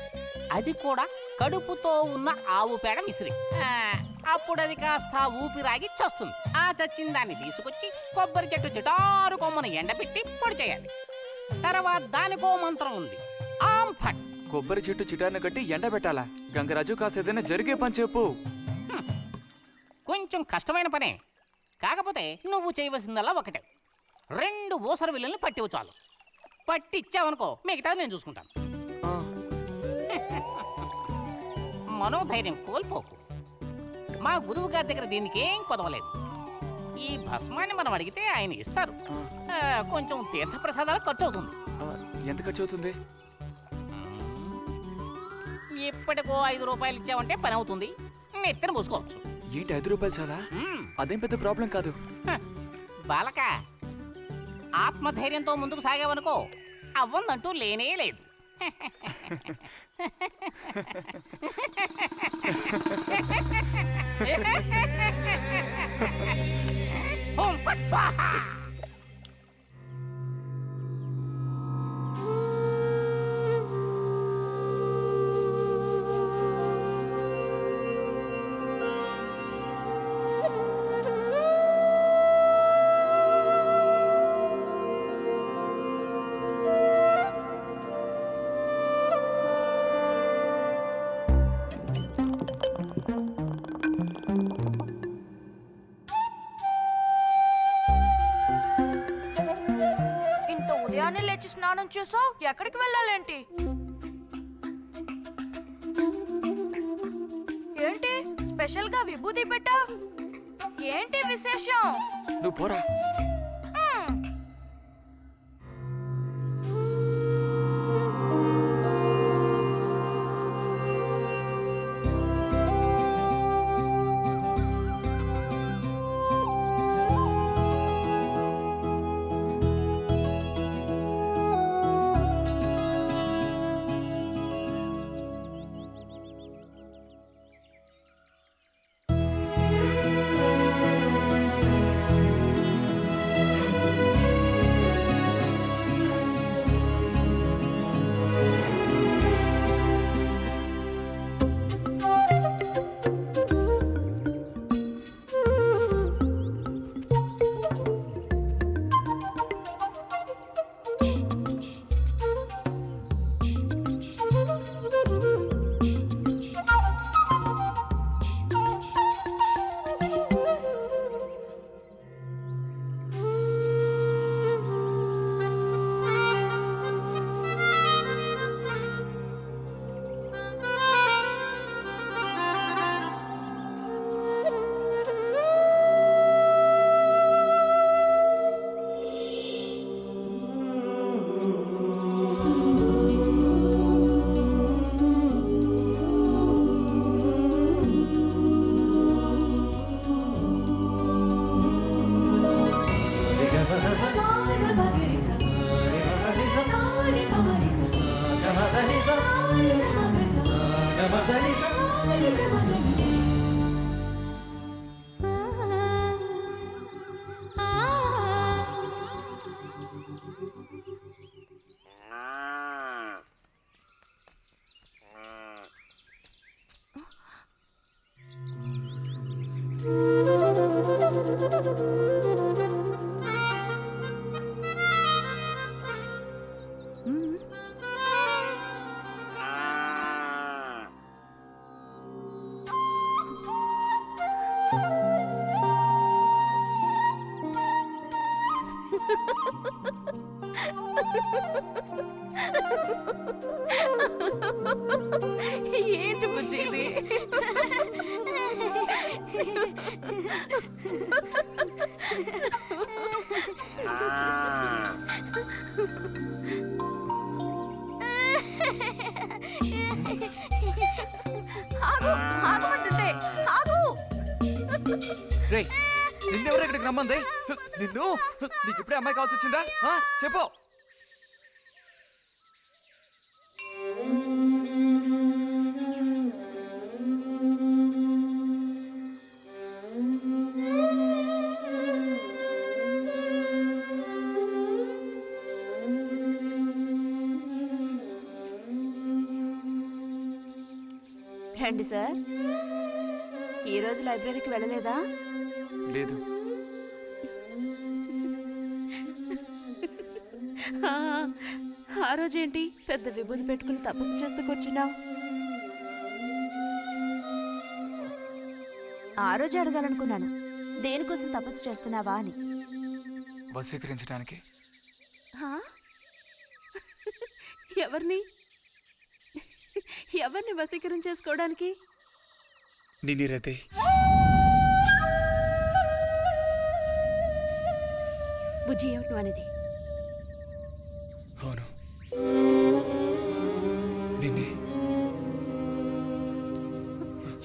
అది కూడా కడుపుతో ఉన్న ఆవు పేడ విసిరి. అప్పుడు అది కాస్త ఊపిరాగి చస్తుంది. ఆ చచ్చిన దాన్ని తీసుకొచ్చి కొబ్బరి చెట్టు చిటారు కొమ్మను ఎండబెట్టి పొడి చేయాలి. తర్వాత దానికో మంత్రం ఉంది, ఆం ఫట్. కొబ్బరి చెట్టు చిటాన్ని కట్టి ఎండబెట్టాలా? గంగరాజు కాసేదైనా జరిగే పని చెప్పు. కొంచెం కష్టమైన పనే. కాకపోతే నువ్వు చేయవలసిందల్లా ఒకటే, 2 ఊసర విల్లుల్ని పట్టివు చాలు. పట్టిచ్చావనుకో మిగతాది నేను చూసుకుంటాను. మనోధైర్యం కోల్పోకు. మా గురువు గారి దగ్గర దీనికేం కొదవలేదు. ఈ భస్మాన్ని మనం అడిగితే ఆయన ఇస్తారు. కొంచెం తీర్థప్రసాదాలు ఖర్చు అవుతుంది. ఎంత ఖర్చు అవుతుంది? ఇప్పటికో 5 రూపాయలు ఇచ్చావంటే పని అవుతుంది. నెత్తిన పూసుకోవచ్చు. ఏంటి 5 రూపాయలు చాలా? అదేం పెద్ద ప్రాబ్లం కాదు. బాలక, ఆత్మధైర్యంతో ముందుకు సాగావనుకో అవ్వందంటూ లేనే లేదు. ఓం ఫట్ స్వాహా. ఉదయాన్నే లేచి స్నానం చేసావు, ఎక్కడికి వెళ్ళాలేంటి? ఏంటి స్పెషల్ గా విభూతి పెట్టా? ఏంటి విశేషం? నువ్వు పోరా. ఏంటి బుజ్జి ఇది? ఆగు, ఆగమంటుంటే, ఆగు. రేయ్ నిన్నెవరు ఇక్కడికి రమ్మంది? నిన్ను నీకు ఇప్పుడే అమ్మాయి కావాల్సి వచ్చిందా? చెప్పు. రండి సార్. ఈరోజు లైబ్రరీకి వెళ్ళలేదా? లేదు. ఆ రోజేంటి పెద్ద విభూతి పెట్టుకుని తపస్సు చేస్తూ కూర్చున్నావు? ఆ రోజు అడగాలనుకున్నాను, దేనికోసం తపస్సు చేస్తున్నావా అని. వశీకరించడానికి. ఎవరిని ఎవరిని వశీకరణ చేసుకోవడానికి? నిన్నిరతే. బుజ్జి ఏమిటి నువ్వు అనేది? అవును, నిన్నే.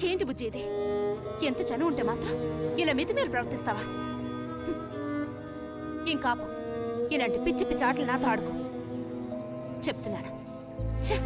ఏంటి బుజ్జి ఇది? ఎంత చనువు ఉంటే మాత్రం ఇలా మితిమీరి ప్రవర్తిస్తావా? ఇంకాపు, ఇలాంటి పిచ్చి పిచ్చి ఆటలు నాతో ఆడుకో చెప్తున్నాను. ఛ!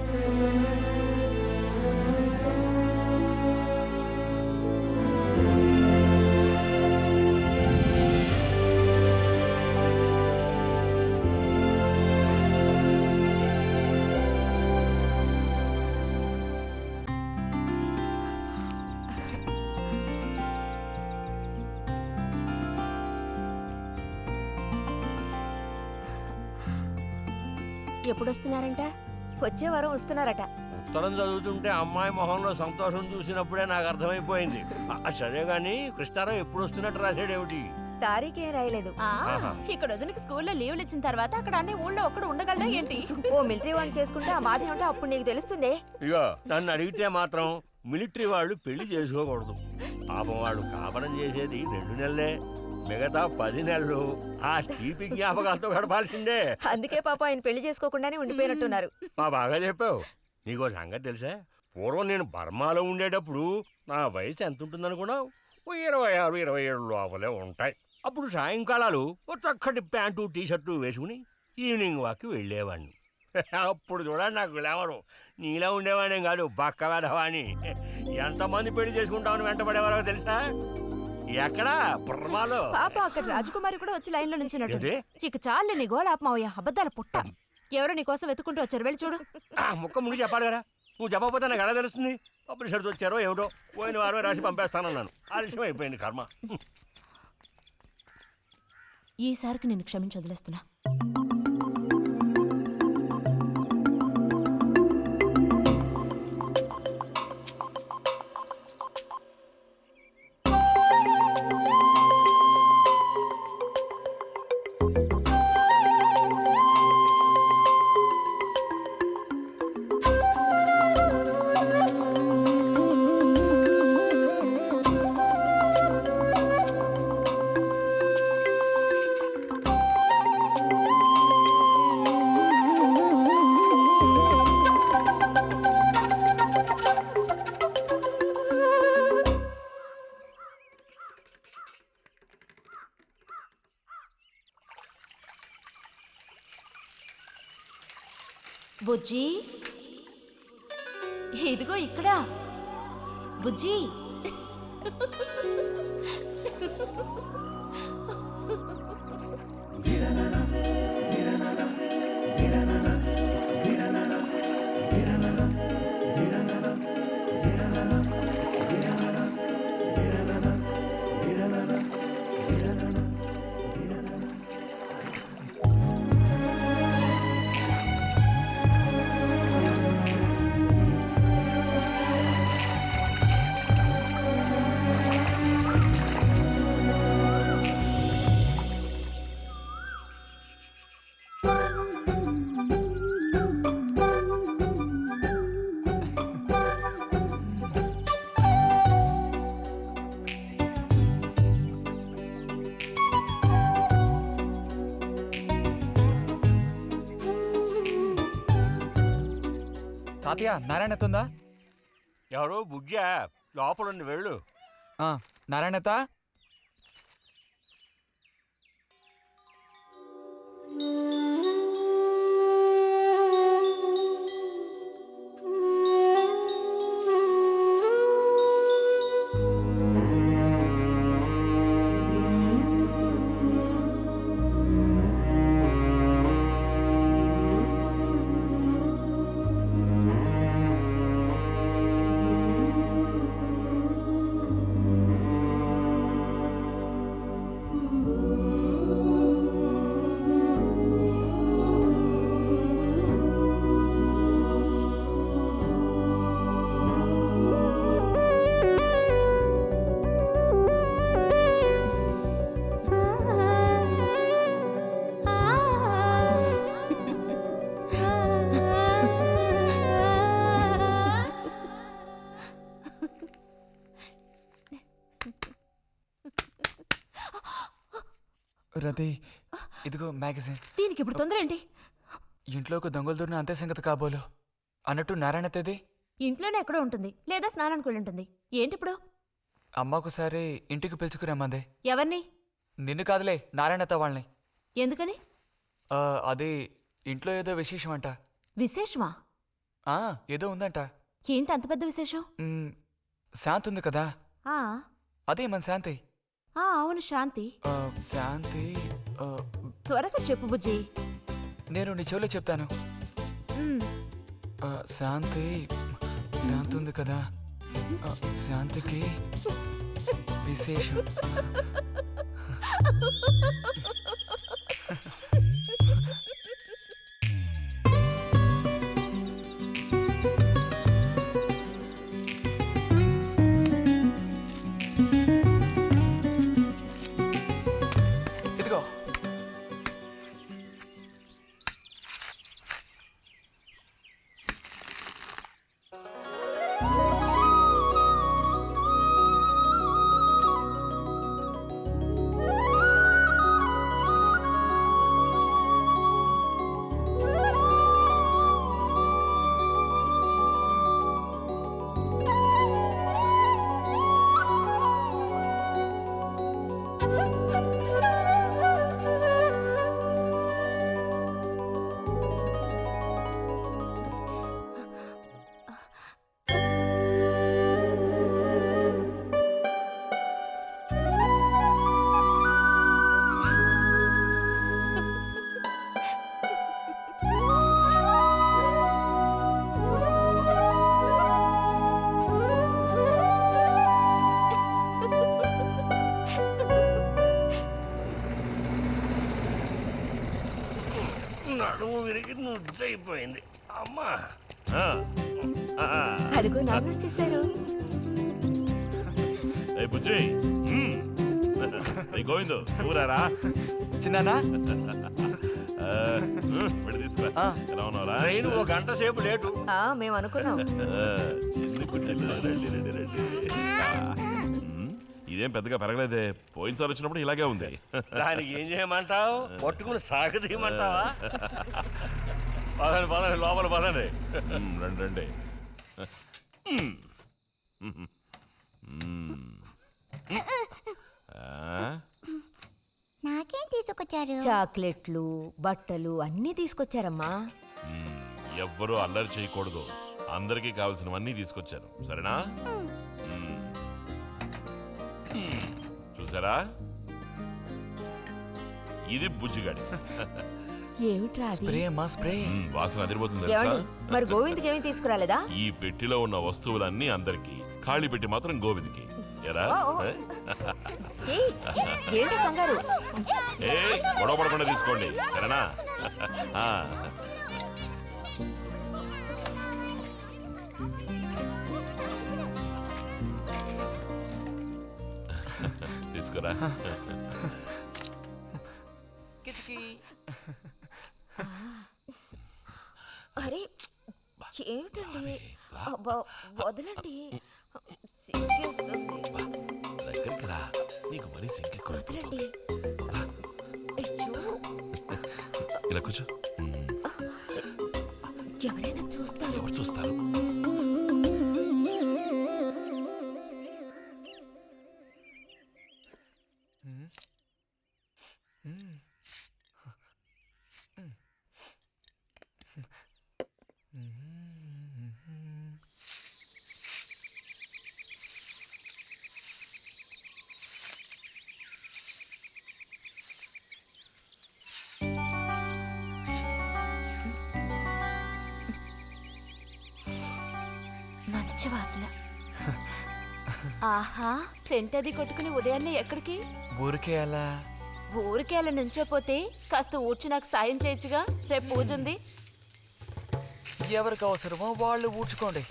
ఎప్పుడొస్తున్నారంట? వచ్చే వారం వస్తున్నారట. ఉత్తరం చదువుతుంటే అమ్మాయి మొహంలో సంతోషం చూసినప్పుడే నాకు అర్థమైపోయింది. సరే గాని కృష్ణారావు ఎప్పుడు వస్తున్నట్టు రాశాడేమిటి? తారీఖే రాయలేదు. ఇక్కడ వదినకి స్కూల్లో లీవ్లు ఇచ్చిన తర్వాత అక్కడ అన్ని ఊళ్ళో ఒక్కడు ఉండగలడా ఏంటి? ఓ మిలిటరీ వాడిని చేసుకుంటే ఆ బాధ ఏమిటో అప్పుడు నీకు తెలుస్తుంది. ఇగో నన్ను అడిగితే మాత్రం మిలిటరీ వాళ్ళు పెళ్లి చేసుకోకూడదు. పాపం వాళ్ళు కాపరం చేసేది 2 నెలలే, మిగతా 10 నెలలు ఆ తీపి జ్ఞాపకాలతో గడపాల్సిందే. అందుకే పాప ఆయన పెళ్లి చేసుకోకుండానే ఉండిపోయినట్టున్నారు. బాగా చెప్పావు. నీకో సంగతి తెలుసా? పూర్వం నేను బర్మాలో ఉండేటప్పుడు నా వయసు ఎంత ఉంటుందనుకున్నావు? 26, 27 లోపలే ఉంటాయి. అప్పుడు సాయంకాలాలు ఓ చక్కటి ప్యాంటు టీషర్టు వేసుకుని ఈవినింగ్ వాక్కి వెళ్ళేవాడిని. అప్పుడు చూడండి నాకు గ్లామరు. నీలా ఉండేవాడిని కాదు, బక్క వెధవాని. ఎంతమంది పెళ్లి చేసుకుంటామని వెంటబడేవారో తెలుసా? ఎక్కడా బర్మాలో. పాప అక్కడ రాజకుమారి కూడా వచ్చి లైన్లో నుంచినట్టు. ఏంటి? ఇక చాలు నీ గోలాపమావయ్య, అబద్ధాల పుట్ట. ఎవరో నీ కోసం వెతుకుంటూ వచ్చారు, వెళ్ళి చూడు. ముక్క ముందు చెప్పాలి కదా, నువ్వు చెప్పకపోతే నాకు ఎలా తెలుస్తుంది? అప్పుడు సరితో వచ్చారో ఏమిటో, పోయిన వారమే రాసి పంపేస్తానన్నాను. ఆలస్యం అయిపోయింది కర్మ. ఈసారికి నేను క్షమించి వదిలేస్తున్నా. బుజ్జి, ఇదిగో ఇక్కడ. బుజ్జి, తాతయ్య నారాయణతుందా? ఎవరు బుజ్జా? లోపలుండి వెళ్ళు. నారాయణత. రతి, ఇదిగో మ్యాగజైన్. దీనికి ఇప్పుడు తొందర ఏంటి? ఇంట్లోకి దొంగలు దూరిన అంతే సంగతి కాబోలు. అన్నట్టు నారాయణతేది? ఇంట్లోనే ఎక్కడో ఉంటుంది, లేదా స్నానానికి వెళ్ళి ఉంటుంది. ఏంటి ఇప్పుడు? అమ్మొకసారి ఇంటికి పిలుచుకురమ్మంది. ఎవరిని? నిన్ను కాదులే, నారాయణత వాళ్ళని. ఎందుకని? అది ఇంట్లో ఏదో విశేషం అంట. విశేషమా? ఏదో ఉందంట. ఏంటి అంత పెద్ద విశేషం? శాంతి ఉంది కదా, ఆ అదే మన శాంతి. అవును, శాంతి. శాంతి త్వరగా చెప్పు బుజ్జి. నేను నీ చెవిలో చెప్తాను. శాంతి ఉంది కదా, శాంతికి విశేషం. ఇదిగో. నడుము విరిగి నుజ్జైపోయింది. అమ్మా, అదిగో నాన్న వచ్చేసారు. బుజ్జి, గోవిందు ఊరారా? చిన్నానా తీసుకో. ఎలా ఉన్నారా? ట్రైన్ 1 గంట సేపు లేటు. మేము అనుకున్నాం. ఇదేం పెద్దగా పెరగలేదే, పోయినసారి వచ్చినప్పుడు ఇలాగే ఉంది. దానికి ఏం చేయమంటావు? పట్టుకుని సాగదీయమంటావా? పదండి పదండి, లోపల పదండి. రండి. నాకేం తీసుకొచ్చారు? చాక్లెట్లు, బట్టలు అన్నీ తీసుకొచ్చారమ్మా. ఎవ్వరూ అల్లరి చేయకూడదు, అందరికీ కావాల్సినవన్నీ తీసుకొచ్చాను, సరేనా? చూసారా, ఇది బుజ్జిగాడి. ఏమిట్రా స్ప్రే అమ్మా, స్ప్రే. వాసన అదిరిపోతుంది తెలుసా? మరి గోవింద్కి ఏమీ తీసుకురాలేదా? ఈ పెట్టిలో ఉన్న వస్తువులన్నీ అందరికి, ఖాళీ పెట్టి మాత్రం గోవింద్కి. ఎరా ఏంటి కంగారు? గొడవ పడకుండా తీసుకోండి, సరేనా? తీసుకురా. అరే ఏమిటండి, వదలండి. దగ్గరికి రా, నీకు మరీ వదలండి. ఇలా కూర్చో. ఎవరైనా చూస్తారు. చూస్తారు. మంచి వాసన. ఆహా, సెంట్ అది కొట్టుకుని ఉదయాన్నే ఎక్కడికి? ఊరికే అలా. ఊరికే అలా నుంచోపోతే కాస్త ఊడ్చి నాకు సాయం చేయొచ్చుగా, రేపు పూజ ఉంది. ఎవరికి అవసరమో వాళ్ళు ఊడ్చుకోండి.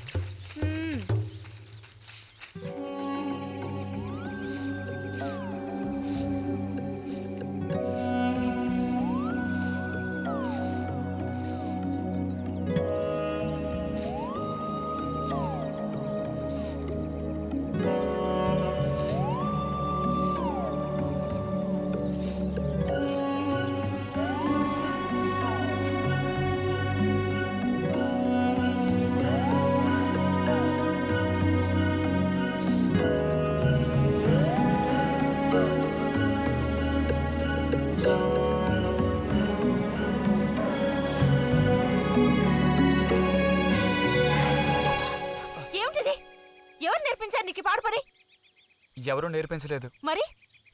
ఎవరూ నేర్పించలేదు, మరి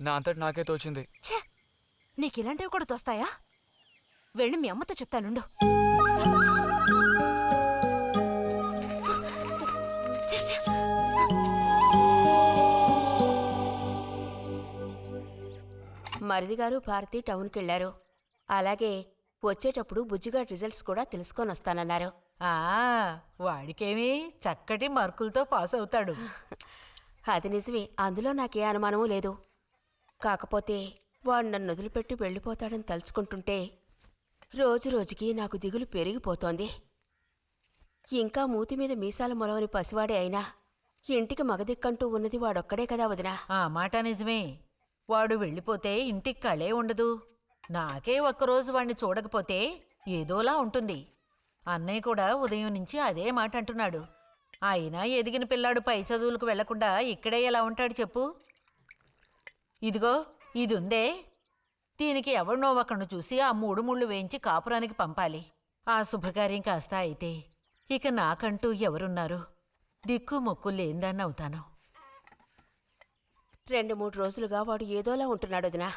నా అంతటి నాకే తోచింది. నీకు ఇలాంటివి కూడా తోస్తాయా? వెళ్ళి మీ అమ్మతో చెప్తానుండు. మరిది గారు భారతి టౌన్కి వెళ్లారు. అలాగే వచ్చేటప్పుడు బుజ్జిగాడి రిజల్ట్స్ కూడా తెలుసుకొని వస్తానన్నారు. వాడికేమీ చక్కటి మార్కులతో పాస్ అవుతాడు. అది నిజమే, అందులో నాకే అనుమానమూ లేదు. కాకపోతే వాడు నన్ను వదిలిపెట్టి వెళ్ళిపోతాడని తలుచుకుంటుంటే రోజు రోజుకి నాకు దిగులు పెరిగిపోతోంది. ఇంకా మూతి మీద మీసాల మొలవని పసివాడే అయినా ఇంటికి మగదిక్కంటూ ఉన్నది వాడొక్కడే కదా వదినా. ఆ మాట నిజమే. వాడు వెళ్ళిపోతే ఇంటికి కళే ఉండదు. నాకే ఒక్కరోజు వాణ్ణి చూడకపోతే ఏదోలా ఉంటుంది. అన్నయ్య కూడా ఉదయం నుంచి అదే మాట అంటున్నాడు. అయినా ఎదిగిన పిల్లాడు పై చదువులకు వెళ్లకుండా ఇక్కడే ఎలా ఉంటాడు చెప్పు? ఇదిగో ఇది ఉందే, దీనికి ఎవరినో ఒకరిని చూసి ఆ 3 ముళ్ళు వేయించి కాపురానికి పంపాలి. ఆ శుభకార్యం కాస్త అయితే ఇక నాకంటూ ఎవరున్నారు? దిక్కు మొక్కు లేందాన్ని అవుతాను. 2-3 రోజులుగా వాడు ఏదోలా ఉంటున్నాడు వదినా.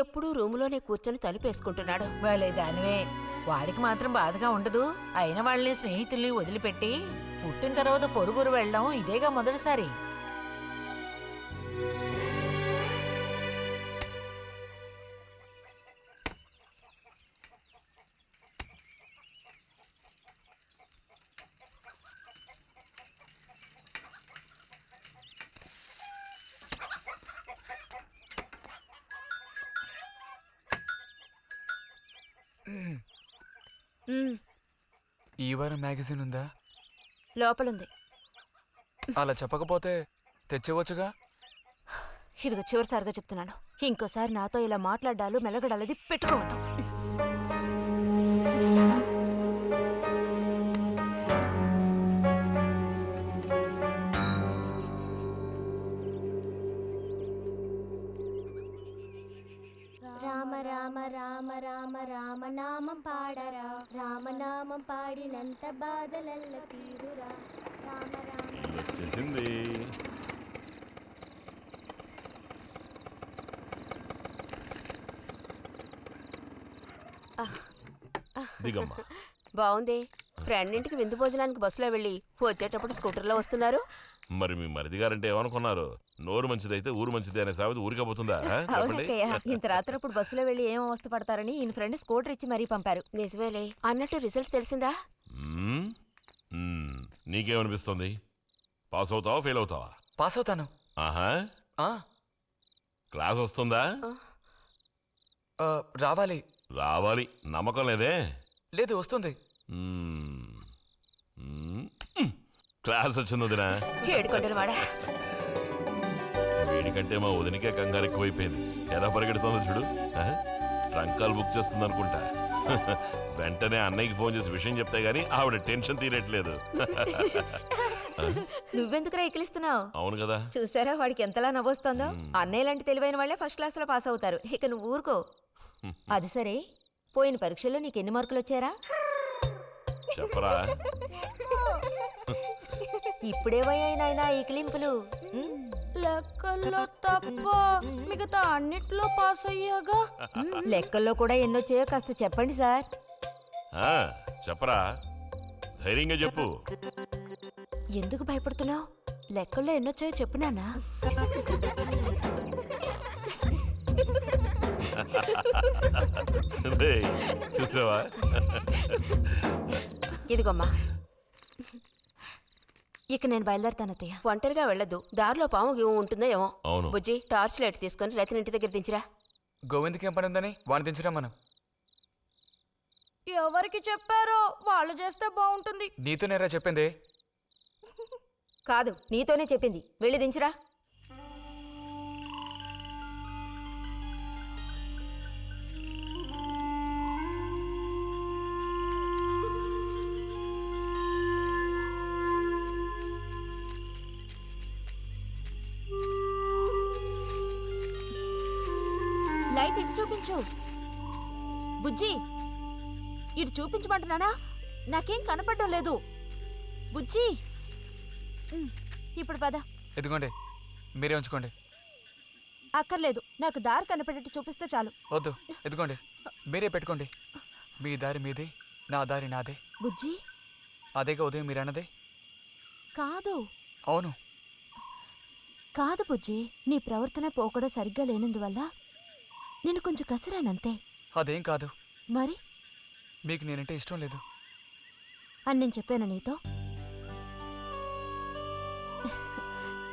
ఎప్పుడూ రూములోనే కూర్చొని తలుపేసుకుంటున్నాడు. భలే దానివే. వాడికి మాత్రం బాధగా ఉండదు. అయిన వాళ్ళని స్నేహితుల్ని వదిలిపెట్టి పుట్టిన తర్వాత పొరుగురు వెళ్ళడం ఇదేగా మొదటిసారి. ఈ వారం మ్యాగజైన్ ఉందా? లోపలుంది. అలా చెప్పకపోతే తెచ్చేవచ్చుగా. ఇదిగో చివరిసారిగా చెప్తున్నాను, ఇంకోసారి నాతో ఇలా మాట్లాడాలు మెలగడాలది పెట్టుకోవద్దు. రామ రామ రామ రామ రామనామం పాడరా, రామనామం పాడినంత బాధలల్ల తీరురా. రామ రామ వచ్చేసింది. దిగమ్మా. బాగుంది. ఫ్రెండ్ ఇంటికి విందు భోజనానికి బస్సులో వెళ్ళి వచ్చేటప్పుడు స్కూటర్లో వస్తున్నారు. మరి మీ మరిది గారంటే ఏమనుకున్నారు? నోరు మంచిదైతే ఊరు మంచిది అనే సామెత ఊరికపోతుందా? చెప్పండి. ఇంత రాత్రప్పుడు బస్సులో వెళ్ళి ఏం అవస్థ పడతారని ఈయన ఫ్రెండ్ స్కూటర్ ఇచ్చి మరీ పంపారు. నిజమేలే. అన్నట్టు రిజల్ట్ తెలిసిందా? నీకేమనిపిస్తుంది? పాస్ అవుతావా ఫెయిల్ అవుతావా? పాస్ అవుతాను. ఆహా, క్లాస్ వస్తుందా? రావాలి. రావాలి. నమ్మకం లేదే? లేదు, వస్తుంది. క్లాస్ వచ్చింది వదినా. వీడికంటే మా వదినికే కంగారు ఎక్కువైపోయింది. ఎలా పరిగెడుతుందో చూడు. ట్రంకాలు బుక్ చేస్తుంది అనుకుంటా. వెంటనే అన్నయ్యకి ఫోన్ చేసి విషయం చెప్తే గానీ ఆవిడ టెన్షన్ తీరట్లేదు. నువ్వెందుకు రైకిలిస్తున్నావు? అవును కదా, చూసారా వాడికి ఎంతలా నవ్వొస్తుందో. అన్నయ్య లాంటి తెలివైన వాళ్ళే ఫస్ట్ క్లాస్ లో పాస్ అవుతారు. ఇక నువ్వు ఊరుకో. అది సరే, పోయిన పరీక్షల్లో నీకు ఎన్ని మార్కులు వచ్చారా? చెప్పరా. ఇప్పుడేవయ్యాయి నాయనా ఈ క్లింపులు? లెక్కల్లో తప్ప మిగతా అన్నిట్లో పాస్ అయ్యాగా. లెక్కల్లో కూడా ఎన్నొచ్చాయో కాస్త చెప్పండి సార్. చెప్పరా, ధైర్యంగా చెప్పు. ఎందుకు భయపడుతున్నావు? లెక్కల్లో ఎన్నొచ్చాయో చెప్పు నాన్నా. చూసావా? ఇదిగోమ్మా. ఇక నేను బయలుదేరుతాను అత్తయ్య. ఒంటరిగా వెళ్ళదు, దారిలో పాము గీము ఉంటుందో ఏమో. అవును. బుజ్జి, టార్చ్ లైట్ తీసుకొని రతిని ఇంటి దగ్గర దించిరా. గోవింద్కి ఏం పని ఉందని వాడిని దించరా మనం? ఎవరికి చెప్పారో వాళ్ళు చేస్తే బాగుంటుంది. నీతో నేరా చెప్పింది? కాదు, నీతోనే చెప్పింది. వెళ్ళి దించురా. లైట్ ఇటు చూపించు. బుజ్జి, ఇటు చూపించమంటున్నానా? నాకేం కనపడడం లేదు. బుజ్జి, ఇప్పుడు పద. ఎదుగోండి, మీరే ఉంచుకోండి. అక్కర్లేదు, నాకు దారి కనపడేట్టు చూపిస్తే చాలు. వద్దు, ఎదుగోండి, మీరే పెట్టుకోండి. మీ దారి మీదే, నా దారి నాదే. బుజ్జి, అదేగా ఉదయం మీరు అన్నదే. కాదు. అవును. కాదు బుజ్జి, నీ ప్రవర్తన పోకడ సరిగ్గా లేనందువల్ల నేను కొంచెం కసిరానంతే. అదేం కాదు. మరి మీకు నేనంటే ఇష్టం లేదు అని నేను చెప్పాను నీతో?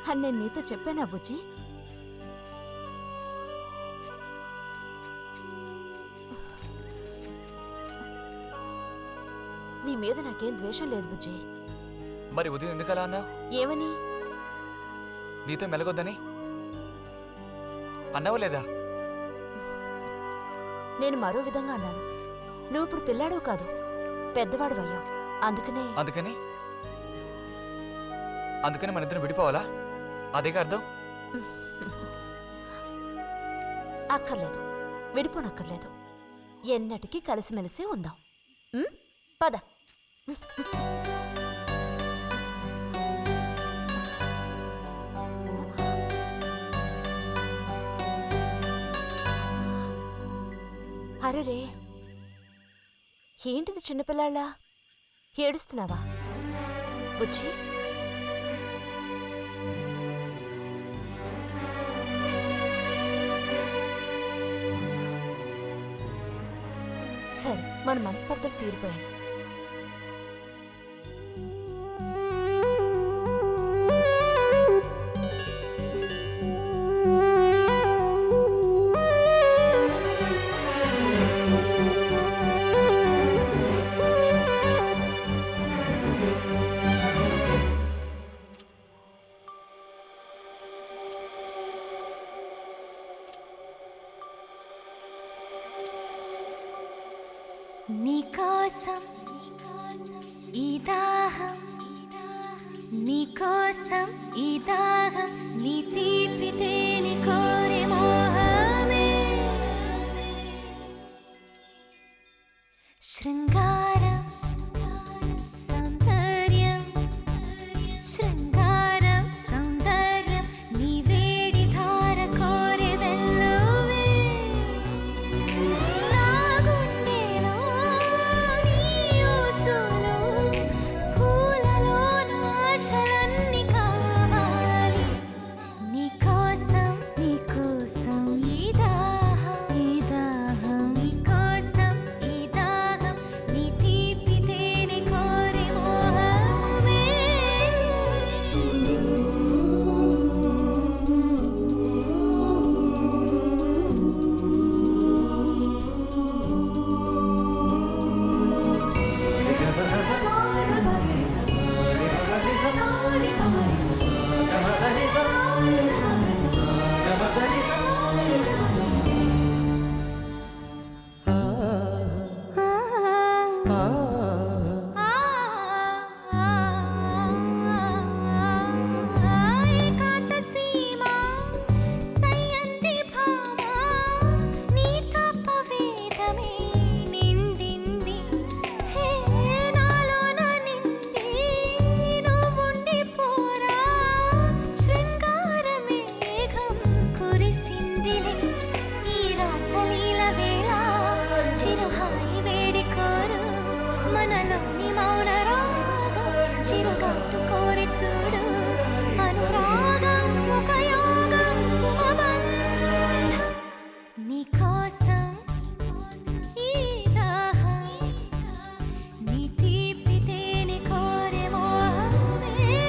అని నేను నీతో చెప్పానా బుజ్జి? నీ మీద నాకేం ద్వేషం లేదు బుజ్జి. మరి ఉదయం ఎందుకలా అన్నావు? ఏమని? నీతో మెలగొద్దని అన్నావు లేదా? నేను మరో విధంగా అన్నాను. నువ్వు ఇప్పుడు పిల్లాడు కాదు, పెద్దవాడు అయ్యావు. అందుకనే అందుకని మన ఇద్దరం విడిపోవాలా? అదేగా అర్థం? అక్కర్లేదు, విడిపోనక్కర్లేదు. ఎన్నటికీ కలిసిమెలిసి ఉందాం. పద. అరే, ఏంటిది చిన్నపిల్లాళ్ళ ఏడుస్తున్నావా బుజ్జి? సరే, మన మనస్పర్ధలు తీరిపోయాయి. నీకోసం ఈ దాహం, నీకోసం ఈ దాహం, నీ తీపి తేనె కోరి మోహమే. శృంగారం సౌందర్యం, శృంగారం సౌందర్యం, నీ వేడి ధార కోరి వెల్లువే. నా గుండెలో నీ ఊసులు, పూలలో నా ఆశలన్నీ కావాలి. నీకోసం నీకోసం ఈ దాహం, ఈ దాహం, నీకోసం ఈ దాహం, నీ చిరుహాయి వేడి కోరు మనలోని మౌన రాగం చిరుగాటు కోరి చూడు అనురాగం ఒక యోగం సుమబంధం నీకోసం ఈ దాహం నీ తీపి తేనె కోరే మోహమే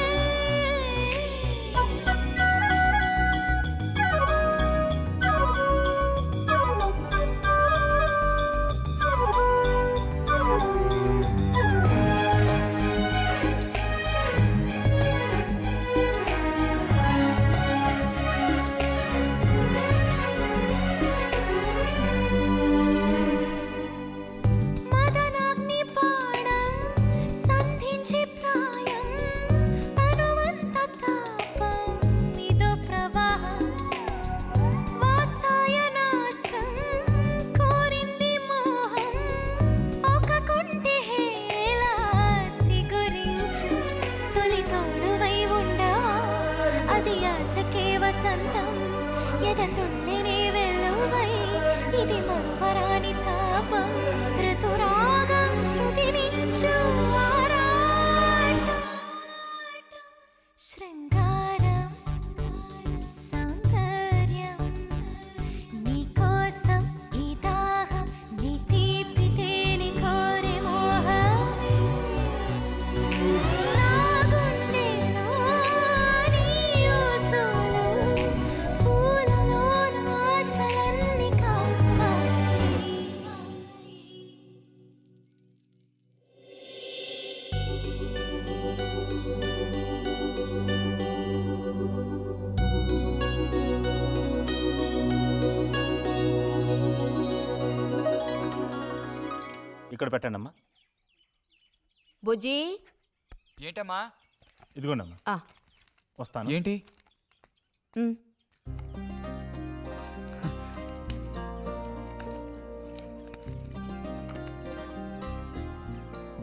మదనాగ్ని పాడం సంధించే ప్రాయం తనువంత తాపం ఇదో ప్రవాహం వాత్సాయనాస్తం కోరింది మోహం ఒక కొంటె హేళ చిగురించు తొలి తోడువై ఉండవా అది ఆశకే వసంతం ఎదతుళ్ళనే వెలువై ఇది మరువరాని తాపం ఋతురాగం శృతి మించు ఆరాటం శృంగారం సౌందర్యం నీకోసం ఈ దాహం నీ తీపి తేనె కోరే మోహమే నా గుండెలో నీ ఊసులు పూలలోన ఆశలన్నీ కాపాడి ఇక్కడ పెట్టండి అమ్మా. బుజ్జి ఏంటమ్మా? ఇదిగోండి అమ్మా. ఆ. వస్తాను. ఏంటి?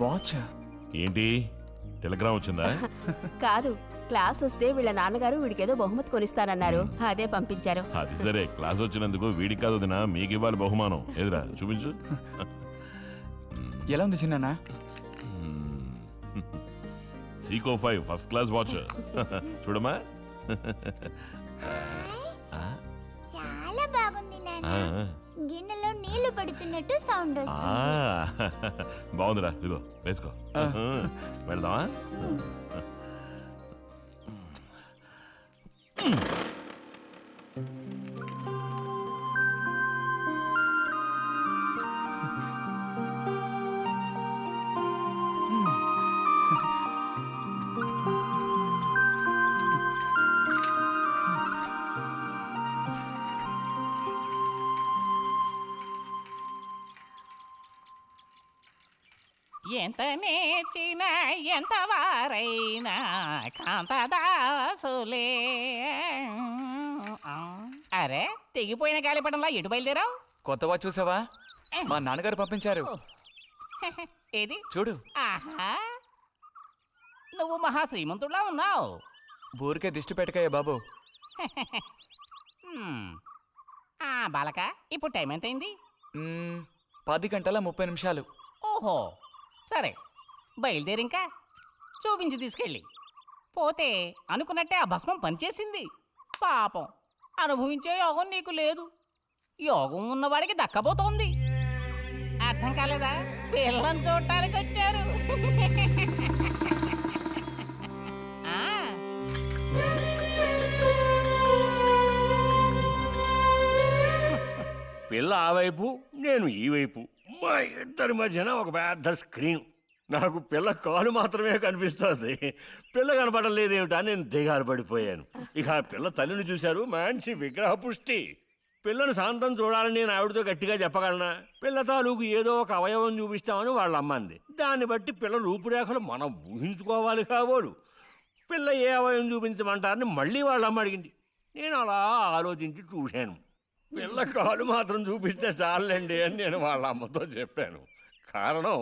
వాచ్ ఏంటి టెలిగ్రామ్ వచ్చిందా? కాదు, క్లాస్ వస్తే వీళ్ళ నాన్నగారు వీడికేదో బహుమతి కొనిస్తానన్నారు, అదే పంపించారు. అది సరే, క్లాస్ వచ్చినందుకు వీడికి కాదు వదినా, మీకు ఇవ్వాలి బహుమానం. ఎదురా చూపించు. ఎలా ఉంది చిన్న? Seeko 5 first class watch. చూడమ్మా. చాలా బాగుంది నాన్న. గిన్నెలో నీళ్లు పడుతున్నట్టు సౌండ్ వస్తుంది. బాగుందిరా, ఇదిగో వేసుకో. వెళ్దామా? ఎంత నేర్చిన ఎంత వారైనా కాంతదాసులే. అరే, తెగిపోయిన గాలిపటంలా ఎటు బయలుదేరావు? కొత్త వాచ్ చూసావా? మా నాన్నగారు పంపించారు. ఏది చూడు. ఆహా, నువ్వు మహా శ్రీమంతుడులా ఉన్నావు. ఊరికే దిష్టి పెట్టకయ్యా బాబు. బాలక, ఇప్పుడు టైం ఎంతైంది? 10:30 ఓహో, సరే బయలుదేరి ఇంకా చూపించి తీసుకెళ్ళి. పోతే అనుకున్నట్టే ఆ భస్మం పనిచేసింది. పాపం, అనుభవించే యోగం నీకు లేదు. యోగం ఉన్నవాడికి దక్కబోతోంది. అర్థం కాలేదా? పిల్లని చూడటానికి వచ్చారు. పిల్ల ఆ వైపు, నేను ఈ వైపు, మా ఇద్దరి మధ్యన ఒక పెద్ద స్క్రీన్. నాకు పిల్ల కాలు మాత్రమే కనిపిస్తుంది. పిల్ల కనపడలేదేమిటా నేను దిగాలు పడిపోయాను. ఇక ఆ పిల్ల తల్లిని చూశారు, మంచి విగ్రహ పుష్టి. పిల్లని శాంతం చూడాలని నేను ఆవిడతో గట్టిగా చెప్పగలనా? పిల్ల తాలూకు ఏదో ఒక అవయవం చూపిస్తామని వాళ్ళ అమ్మంది. దాన్ని బట్టి పిల్ల రూపురేఖలు మనం ఊహించుకోవాలి కాబోలు. పిల్ల ఏ అవయవం చూపించమంటారని మళ్ళీ వాళ్ళ అమ్మ అడిగింది. నేను అలా ఆలోచించి చూశాను. పిల్ల కాలు మాత్రం చూపిస్తే చాలండి అని నేను వాళ్ళ అమ్మతో చెప్పాను. కారణం,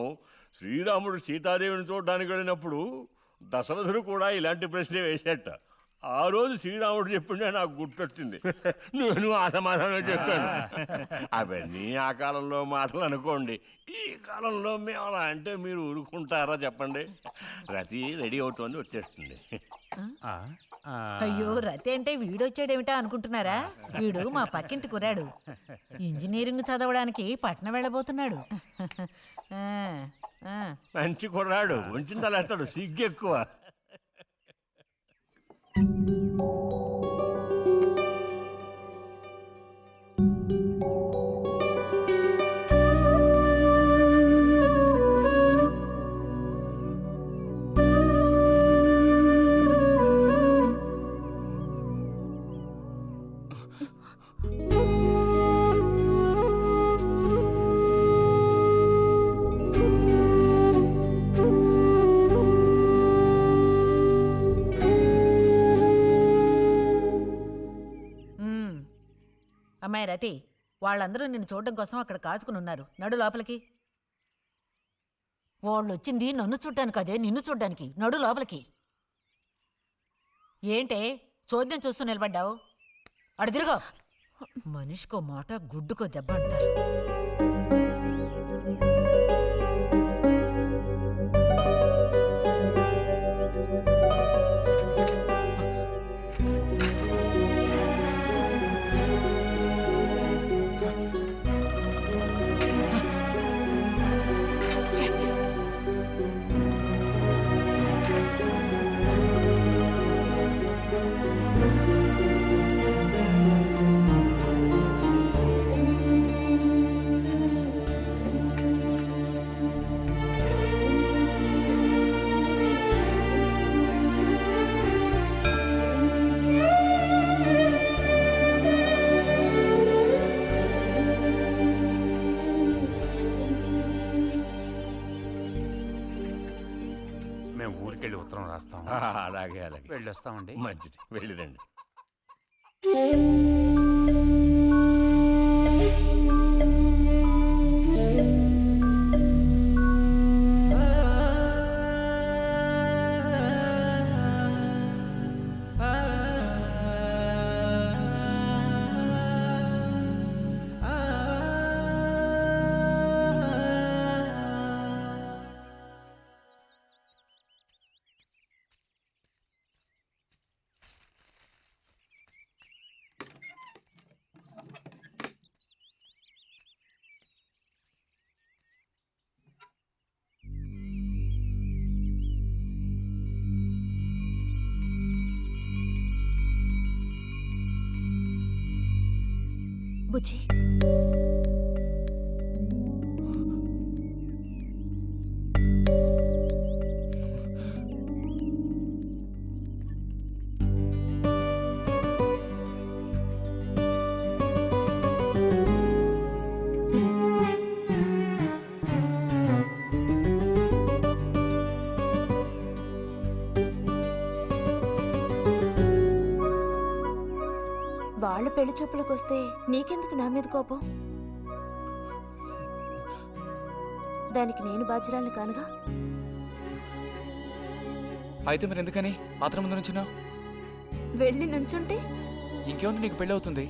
శ్రీరాముడు సీతాదేవిని చూడడానికి వెళ్ళినప్పుడు దశరథుడు కూడా ఇలాంటి ప్రశ్నే వేసేట. ఆ రోజు శ్రీరాముడు చెప్పిండే నాకు గుర్తొచ్చింది. నేను ఆ సమాధానం చెప్తాను. అవన్నీ ఆ కాలంలో మాటలు అనుకోండి. ఈ కాలంలో మేము అలా అంటే మీరు ఊరుకుంటారా చెప్పండి? రతి రెడీ అవుతోంది, వచ్చేస్తుంది. అయ్యో రతి అంటే వీడొచ్చాడేమిటా అనుకుంటున్నారా? వీడు మా పక్కింటి కుర్రాడు. ఇంజనీరింగ్ చదవడానికి పట్నం వెళ్ళబోతున్నాడు. మంచి కుర్రాడు, ఉంచిందలేస్తాడు, సిగ్గు ఎక్కువ. అమ్మాయి రతి, వాళ్ళందరూ నిన్ను చూడడం కోసం అక్కడ కాచుకుని ఉన్నారు. నడు లోపలికి. వాళ్ళు వచ్చింది నన్ను చూడ్డానికి అదే, నిన్ను చూడ్డానికి. నడు లోపలికి. ఏంటే చోద్యం చూస్తూ నిలబడ్డావు? అడు తిరుగు. మనిషికో మాట గుడ్డుకో దెబ్బ అంటారు. మేము ఊరికెళ్ళి ఉత్తరం రాస్తాం. అలాగే అలాగే వెళ్ళొస్తామండి. మంచిది, వెళ్ళిరండి. బుజ్జి, వాళ్ళ పెళ్లి చూపులకు వస్తే నీకెందుకు నా మీద కోపం? దానికి నేను బాధ్యురాలు కానుగా. అయితే మరి ఎందుకని అతని ముందు నుంచున్నావు? వెళ్ళి నుంచుంటే ఇంకేముంది, నీకు పెళ్ళి అవుతుంది.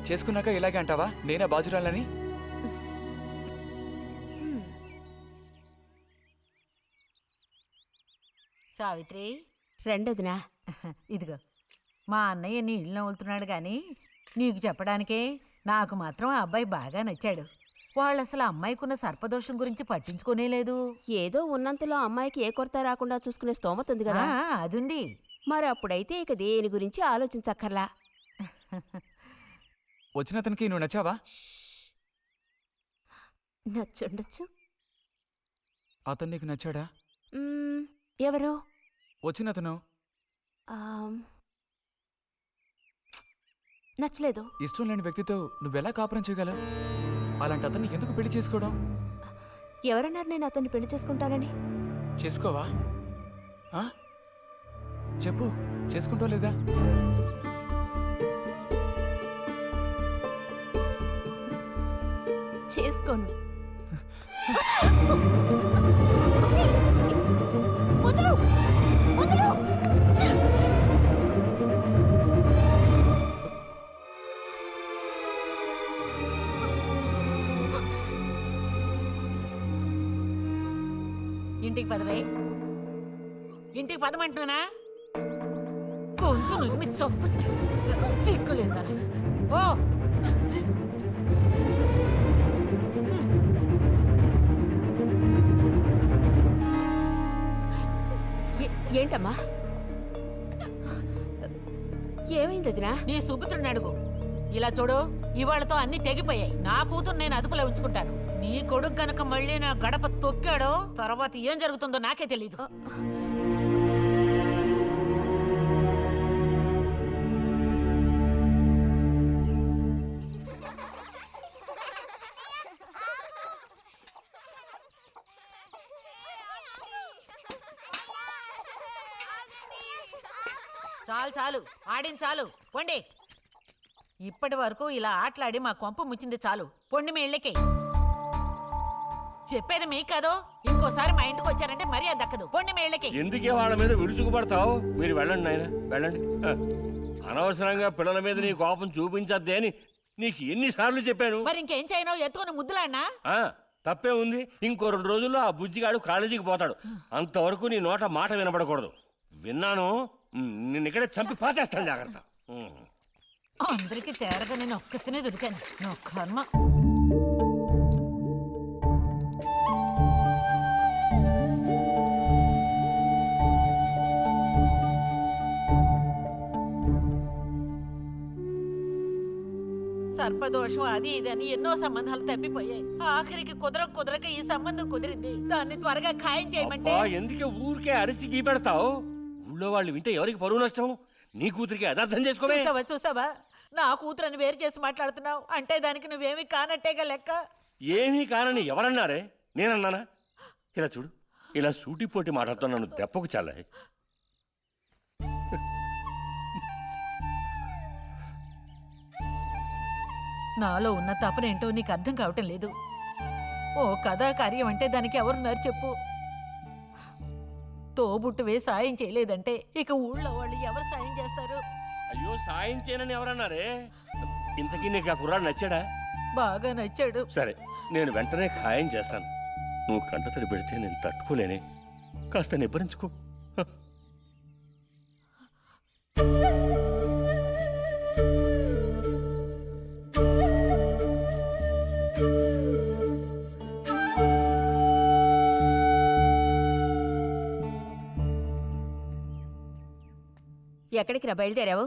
చేసుకున్నాక ఇలాగే అంటావా నేనే బాధ్యురాలని? సావిత్రి, రెండోదినా ఇదిగో మా అన్నయ్య నీ ఇల్లు నవ్వులుతున్నాడు గాని నీకు చెప్పడానికే. నాకు మాత్రం ఆ అబ్బాయి బాగా నచ్చాడు. వాళ్ళు అసలు అమ్మాయికున్న సర్పదోషం గురించి పట్టించుకోనే లేదు. ఏదో ఉన్నంతలో అమ్మాయికి ఏ కొరత రాకుండా చూసుకునే స్తోమత ఉంది కదా. అదుంది. మరి అప్పుడైతే ఇక దేని గురించి ఆలోచించక్కర్లా. వచ్చిన అతనికి నువ్వు నచ్చావా? నచ్చుండొచ్చు. అతను నీకు నచ్చాడా? ఎవరు? వచ్చిన అతను నచ్చలేదు. ఇష్టం లేని వ్యక్తితో నువ్వెలా కాపురం చేయగలవు? అలాంటి అతన్ని ఎందుకు పెళ్లి చేసుకోవడం? ఎవరన్నారు నేను అతన్ని పెళ్లి చేసుకుంటానని? చేసుకోవా? చెప్పు, చేసుకుంటావు లేదా? చేసుకోను. వదులు వదులు. ఇంటికి పదవే. ఇంటికి పదమంటున్నా గొంతు నువ్వు చంపు సిగ్గులేదా ఓ. ఏంటమ్మా ఏమైంది వదినా? నీ సుపుత్రుని అడుగు. ఇలా చూడు, ఇవాళతో అన్ని తెగిపోయాయి. నా కూతురు నేను అదుపులో ఉంచుకుంటాను. నీ కొడుకు గనక మళ్ళీ నా గడప తొక్కాడో తర్వాత ఏం జరుగుతుందో నాకే తెలీదు. చాలు చాలు ఆడింది చాలు, పొండి. ఇప్పటి వరకు ఇలా ఆటలాడి మా కొంప ముచ్చింది చాలు. పొండి మీ ఇళ్ళకి. చెప్పేది మీకు కాదు, ఇంకోసారి మా ఇంటికి వచ్చారంటే మరీ అది దక్కదు. పొండి మీ ఇళ్ళకి. ఎందుకే వాళ్ళ మీద విరుచుకుపడతావు? మీరు వెళ్ళండి నాయన, వెళ్ళండి. అనవసరంగా పిల్లల మీద నీ కోపం చూపించద్దే అని నీకు ఎన్నిసార్లు చెప్పాను. మరి ఇంకేం చేయను? ఎత్తుకుని ముద్దులాడినా? తప్పే ఉంది. ఇంకో 2 రోజుల్లో ఆ బుజ్జిగాడు కాలేజీకి పోతాడు. అంతవరకు నీ నోట మాట వినపడకూడదు. విన్నాను, నిన్ను ఇక్కడే చంపి పాచేస్తాను, జాగ్రత్త. అందరికీ తేరగా నేను ఒక్కతనే దొరికాను. నా కర్మ. సర్పదోషం అది ఇది అని ఎన్నో సంబంధాలు తప్పిపోయాయి. ఆఖరికి కుదరక ఈ సంబంధం కుదిరింది. దాన్ని త్వరగా ఖాయం చేయమంటే. ఎందుకే ఊరికే అరిసి గీ పెడతావు? ఊళ్ళో వాళ్ళు వింటే ఎవరికి పరువు నష్టం? నీ కూతురికి అదార్థం చేసుకోవే. చూసావా నా కూతురని వేరు చేసి మాట్లాడుతున్నావు అంటే దానికి నువ్వేమీ కానట్టేగా లెక్క. ఏమీ కానని ఎవరన్నారే? నేనన్నానా? ఇలా చూడు, ఇలా సూటిపోటి మాటలతో నన్ను దెప్పకు చాలే. నాలో ఉన్న తపనేంటో నీకు అర్థం కావటం లేదు. ఓ కథా కార్యం అంటే దానికి ఎవరున్నారు చెప్పు? తోబుట్టువే సాయం చేయలేదంటే ఇక ఊళ్ళో వాళ్ళు ఎవరు సాయం చేస్తారు? అయ్యో, సాయం చేయనని ఎవరన్నారే? ఇంతకీ నీకు ఆ కుర్రాడు నచ్చాడా? బాగా నచ్చాడు. సరే, నేను వెంటనే ఖాయం చేస్తాను. నువ్వు కంటతడి పెడితే నేను తట్టుకోలేనే. కాస్త నిబ్బరించుకో. ఎక్కడికి రా బయలుదేరావు?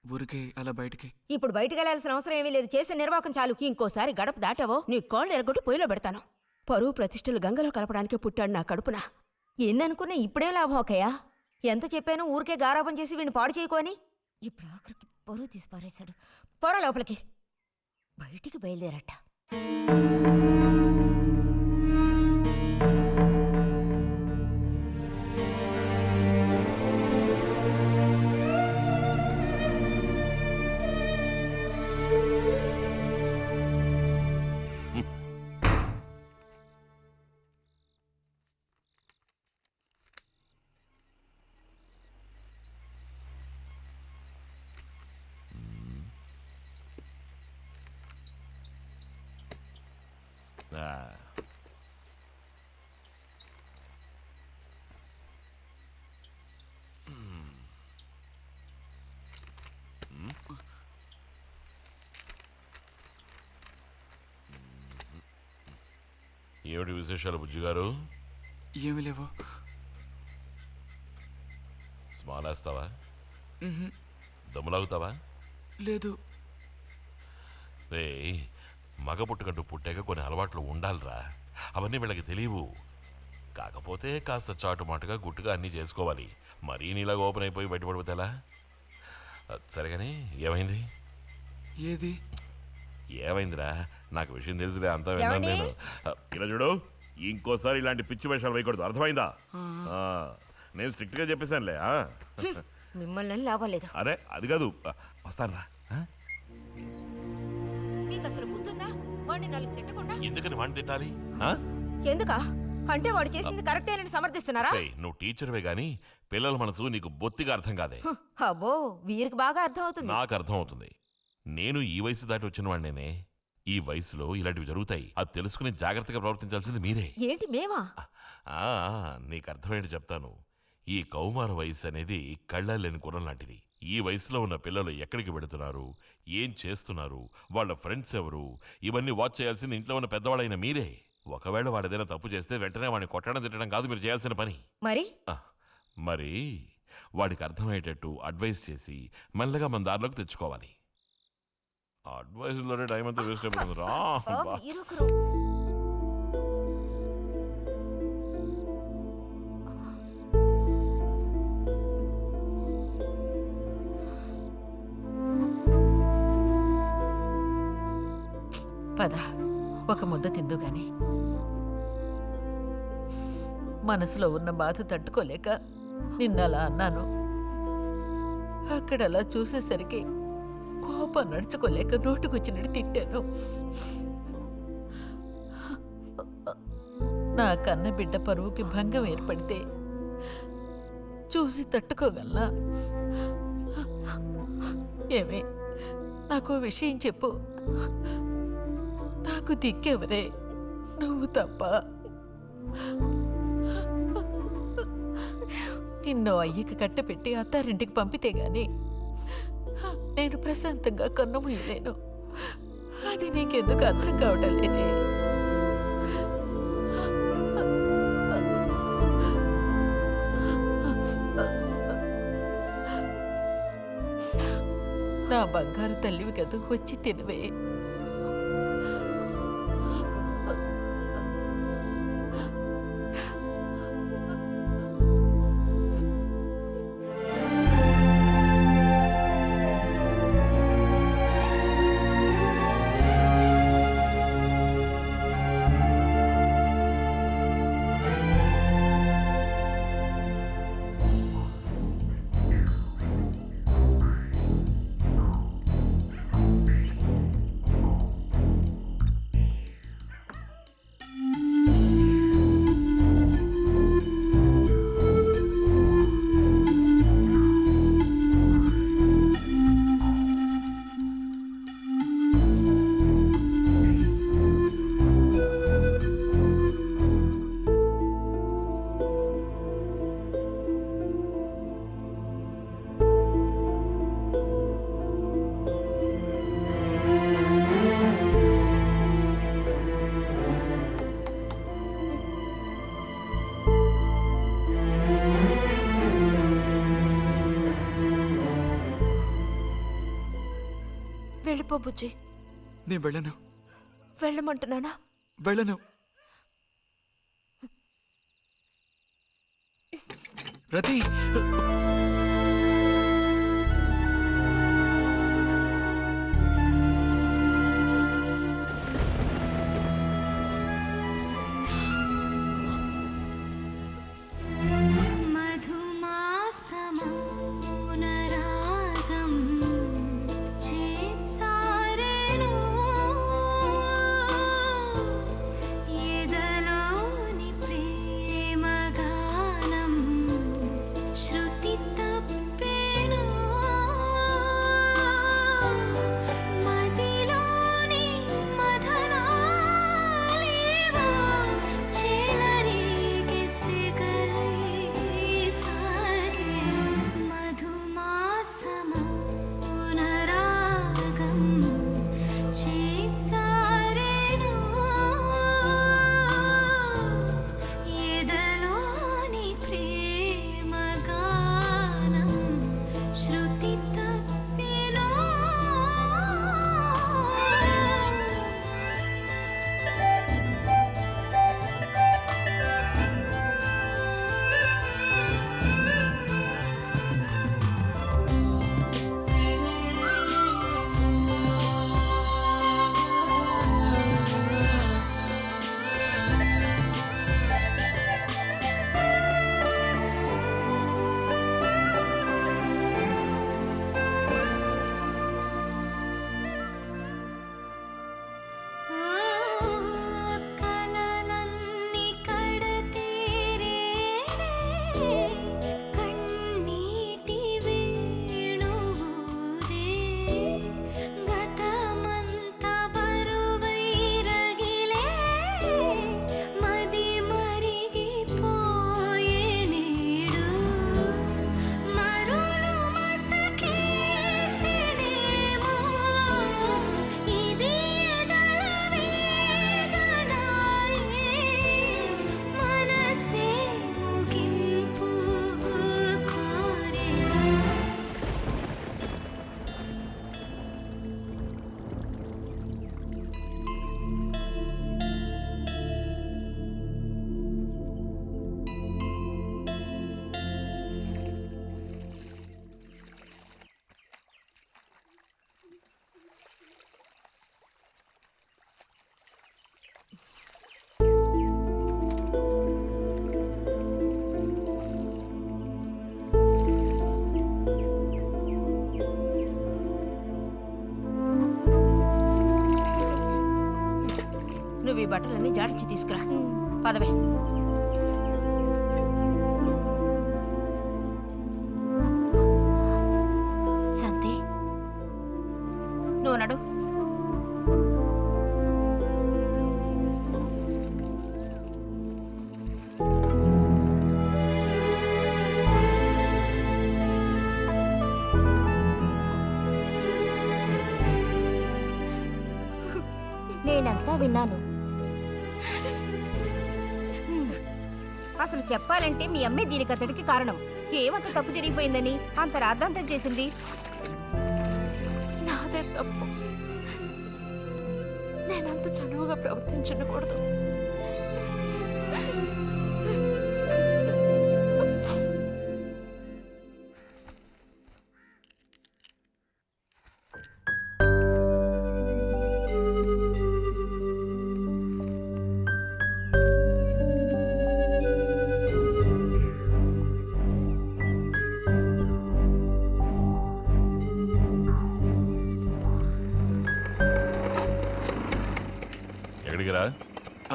ఊరికే అలా బయటికి. ఇప్పుడు బయటికి వెళ్ళాల్సిన అవసరం ఏమీ లేదు. చేసే నిర్వాహకం చాలు. ఇంకోసారి గడప దాటావో నీ కాళ్ళు ఎరగొట్టి పొయ్యిలో పెడతాను. పరువు ప్రతిష్టలు గంగలో కలపడానికే పుట్టాడు నా కడుపున. ఎన్ననుకున్నా ఇప్పుడే లాభం ఒకయా? ఎంత చెప్పాను ఊరికే గారాపం చేసి వీడిని పాడు చేయకోని. ఇప్పుడు ఆఖరికి పరువు తీసి పారేశాడు. పొర లోపలికి. బయటికి బయలుదేరట. ఏమిటి విశేషాలు బుజ్జిగారు? ఏమీ లేవు. స్మాలేస్తావా? దమ్ములాగుతావా? లేదు. రే, మగ పుట్టుకంటూ పుట్టాక కొన్ని అలవాట్లు ఉండాలిరా. అవన్నీ వీళ్ళకి తెలియవు. కాకపోతే కాస్త చాటుమాటుగా గుట్టుగా అన్నీ చేసుకోవాలి. మరీ నీలాగా ఓపెన్ అయిపోయి బయటపడిపోతేలా? సరే కానీ ఏమైంది? ఏది ఏమైందిరా? నాకు విషయం తెలుసులే, అంతా విన్నాను నేను. ఇలా చూడు, ఇంకోసారి ఇలాంటి పిచ్చి వేషాలు వేయకూడదు, అర్థమైందా? నేను స్ట్రిక్ట్ గా చెప్పేశానులే. మిమ్మల్ని లాభలేదు. అరే అది కాదు, వస్తానురా. మీకు అసలు గుర్తుందా? వాడిని 4 తిట్టకుండా. ఎందుకని వాడిని తిట్టాలి? ఎందుకా? అంటే వాడు చేసింది కరెక్టేనని సమర్థిస్తున్నారా? నువ్వు టీచర్వే గాని పిల్లల మనసు నీకు బొత్తిగా అర్థం కాదే. అబ్బో, వీరికి బాగా అర్థం అవుతుంది. నాకు అర్థం అవుతుంది. నేను ఈ వయసు దాటి వచ్చిన వాడినేనే. ఈ వయసులో ఇలాంటివి జరుగుతాయి. అది తెలుసుకుని జాగ్రత్తగా ప్రవర్తించాల్సింది మీరే. ఏంటి మేమా? నీకు అర్థమేంటి చెప్తాను. ఈ కౌమార వయసు అనేది కళ్ళలేని గుర్రం లాంటిది. ఈ వయసులో ఉన్న పిల్లలు ఎక్కడికి వెళుతున్నారు, ఏం చేస్తున్నారు, వాళ్ళ ఫ్రెండ్స్ ఎవరు, ఇవన్నీ వాచ్ చేయాల్సింది ఇంట్లో ఉన్న పెద్దవాళ్ళైన మీరే. ఒకవేళ వాడేదైనా తప్పు చేస్తే వెంటనే వాడిని కొట్టడం తిట్టడం కాదు మీరు చేయాల్సిన పని. మరి వాడికి అర్థమయ్యేటట్టు అడ్వైస్ చేసి మెల్లగా మన దారిలోకి తెచ్చుకోవాలి. అడ్వైస్లోనే టైం అంతా వేస్ట్ అయిపోతుంది రా. పద, ఒక ముద్ద తిందు గాని. మనసులో ఉన్న బాధ తట్టుకోలేక నిన్నలా అన్నాను. అక్కడలా చూసేసరికి కోపం నడుచుకోలేక నోటుకొచ్చినట్టు తిట్టాను. నా కన్న బిడ్డ పరువుకి భంగం ఏర్పడితే చూసి తట్టుకోగలనా? ఏమే, నాకు విషయం చెప్పు. నాకు దిక్కెవరే? నువ్వు తప్ప. నిన్నో అయ్యకి కట్టపెట్టి అత్తారింటికి పంపితే గాని నేను ప్రశాంతంగా కన్ను మూయలేను. అది నీకెందుకు అర్థం కావటం లేదే? నా బంగారు తల్లివి కదూ, వచ్చి తినవే. వెళ్ళిపో బుజ్జి. నేను వెళ్ళను. వెళ్ళమంటున్నానా? వెళ్ళను. రతి, श्रुति బట్టలన్నీ జాడించి తీసుకురా. పదవే. శాంతి, నువ్వు నడు. నేనంతా విన్నాను. అసలు చెప్పాలంటే మీ అమ్మే దీనికి అతడికి కారణం. ఏమంత తప్పు జరిగిపోయిందని అంత రాద్ధాంతం చేసింది? నాదే తప్పు. నేనంత చనువుగా ప్రవర్తించకూడదు.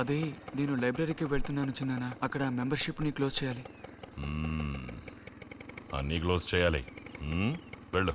అదే నేను లైబ్రరీకి వెళ్తున్నాను చిన్నానా. అక్కడ మెంబర్షిప్ని క్లోజ్ చేయాలి. అన్నీ క్లోజ్ చేయాలి. వెళ్ళు.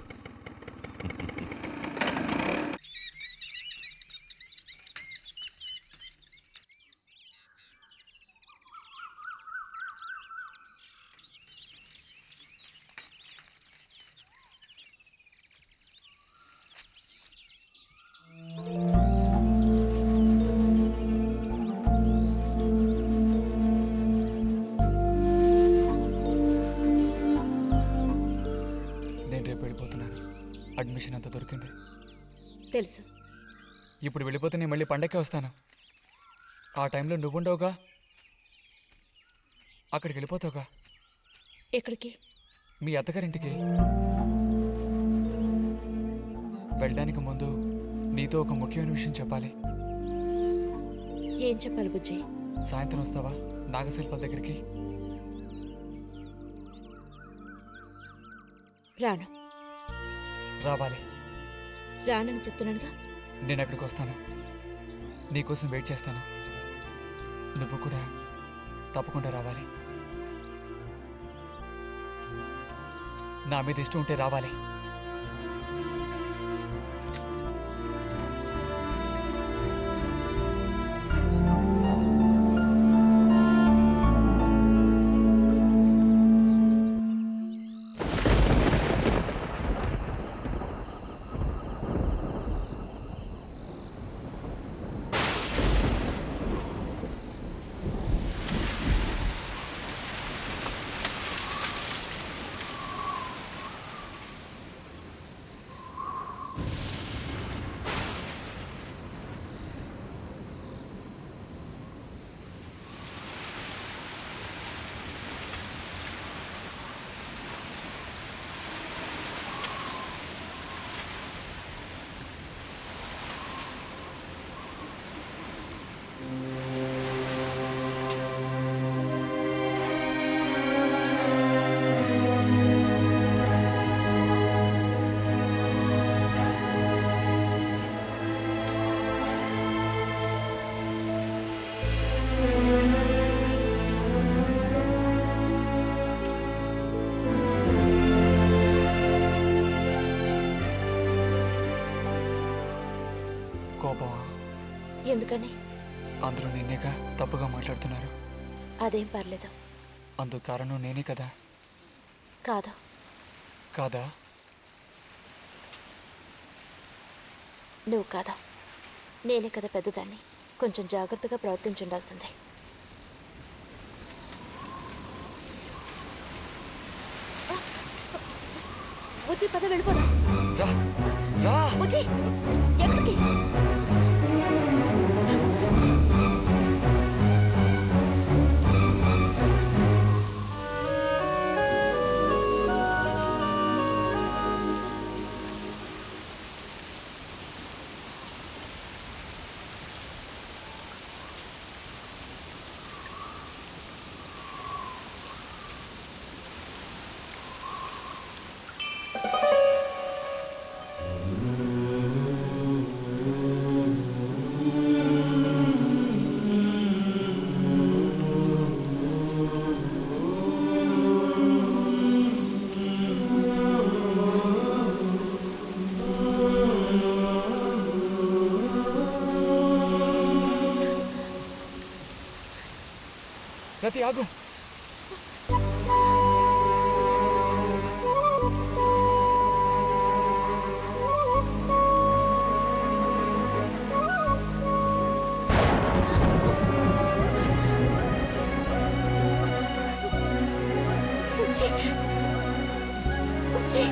అడ్మిషన్ అంతా దొరికింది. తెలుసు. ఇప్పుడు వెళ్ళిపోతే నేను మళ్ళీ పండక్కే వస్తాను. ఆ టైంలో నువ్వుండవుగా, అక్కడికి వెళ్ళిపోతావుగా. ఎక్కడికి? మీ అత్తగారింటికి. వెళ్ళడానికి ముందు నీతో ఒక ముఖ్యమైన విషయం చెప్పాలి. ఏం చెప్పాలి బుజ్జి? సాయంత్రం వస్తావా నాగశిల్పాల దగ్గరికి? రాను. రావాలి. రానని చెప్తున్నానుగా. నేను అక్కడికి వస్తాను, నీకోసం వెయిట్ చేస్తాను. నువ్వు కూడా తప్పకుండా రావాలి. నా మీద ఇష్టం ఉంటే రావాలి. కోపమా? ఎందుకని? అందరూ నిన్నేగా తప్పుగా మాట్లాడుతున్నారు. అదేం పర్లేదు. అందుకు కారణం నేనే కదా. కాదు. కాదా? నువ్వు కాదా, నేనే కదా పెద్దదాన్ని. కొంచెం జాగ్రత్తగా ప్రవర్తించుండాల్సిందే. బుజ్జి పద వెళ్ళిపోదాం. బుజ్జి ఎక్కడికి? రతి ఆగు. బుజ్జి బుజ్జి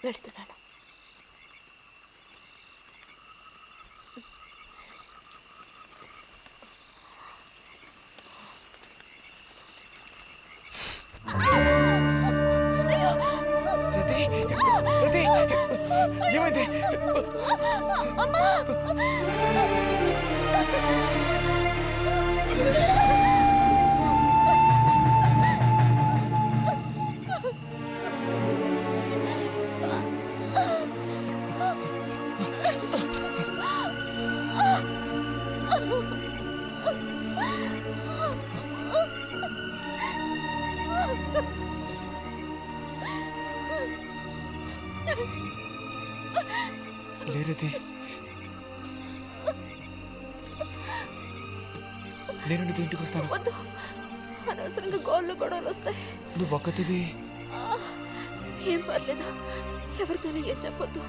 వెళ్తున్నాను. ఏమైంది? లేరది, నేను నీతో ఇంటికి వస్తాను. వద్దు, అనవసరంగా గోళ్ళు గొడవలు వస్తాయి. నువ్వు ఒక్కతివి. ఏం పర్లేదు, ఎవరితోనూ ఏం చెప్పొద్దు.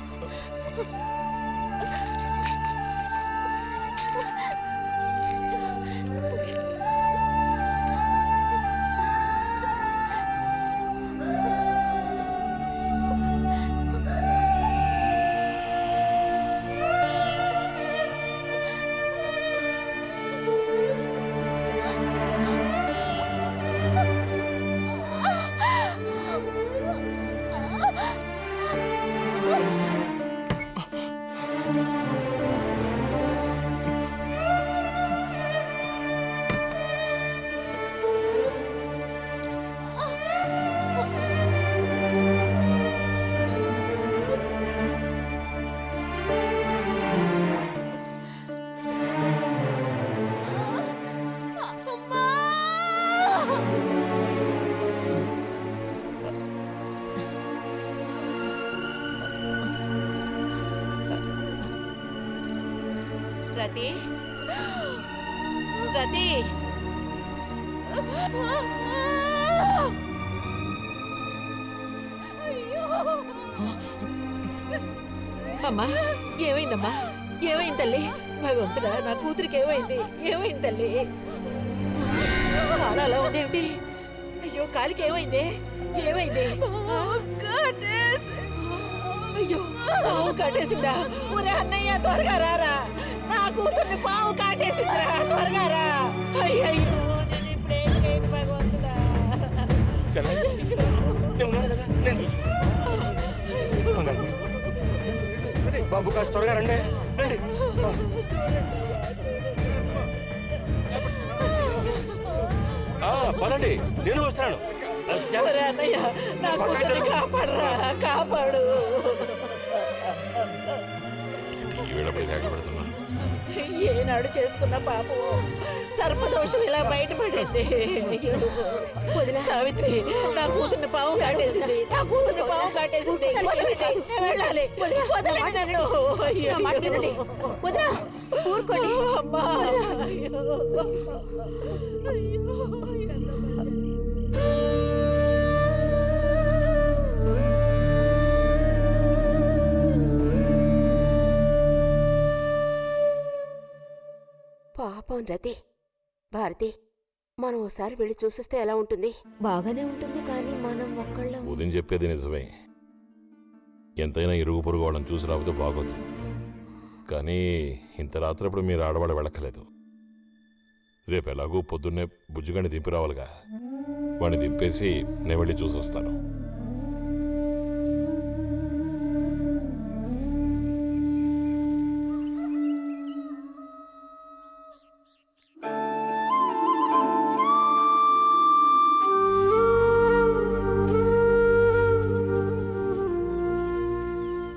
రతి, రతి, అమ్మా ఏమైందమ్మా? ఏమైంది తల్లి? భగవంతుడా, నా కూతురికి ఏమైంది? ఏమైంది తల్లి? కాలు అలా ఉందేమిటి? అయ్యో, కాలికి ఏమైంది? ఏమైంది? అయ్యో, పాము కాటేసిందా? ఒరే అన్నయ్య, త్వరగా రారా, నా కూతుర్ని పాము కాటేసిందిరా, త్వరగా రా. అయ్యయ్యో, నేను ఇప్పుడేం చేయను భగవంతుడా. బాబు కాస్త త్వరగా రండి. పదండి, నేను వస్తాను. అన్నయ్య, నా కూతుర్ని కాపాడరా, కాపాడు. ఏనాడు చేసుకున్న పాపం సర్పదోషం ఇలా బయటపడింది. సావిత్రి, నా కూతుర్ని పాము కాటేసింది, నా కూతుర్ని పాము కాటేసింది. వదలండి, నేను వెళ్ళాలి. వదలండి నన్ను. ఊరుకోండి అమ్మా. పాపం రతి. భారతి, మనం ఓసారి వెళ్ళి చూసిస్తే ఎలా ఉంటుంది? బాగానే ఉంటుంది, కానీ మనం ఒక్కళ్ళం. ఉదయం చెప్పేది నిజమే. ఎంతైనా ఇరుగు పొరుగు వాళ్ళని చూసి రాకపోతే బాగోదు. కానీ ఇంత రాత్రప్పుడు మీరు ఆడవాడ వెళ్ళక్కలేదు. రేపు ఎలాగూ పొద్దున్నే బుజ్జిగాని దింపి రావాలిగా. వాడిని దింపేసి నేను వెళ్ళి చూసి వస్తాను.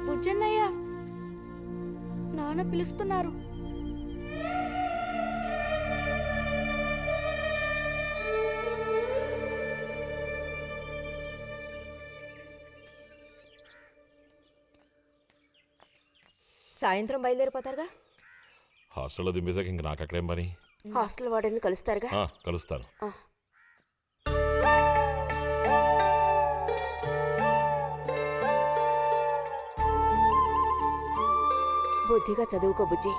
బుజ్జన్నయ్య, నాన్న పిలుస్తున్నారు. సాయంత్రం బయలుదేరిపోతారుగా? హాస్టల్లో దింపేశాక ఇంక నాకు అక్కడేం పని? హాస్టల్ వార్డెన్ కలుస్తారుగా? కలుస్తాను. బుద్ధిగా చదువుకో బుజ్జి.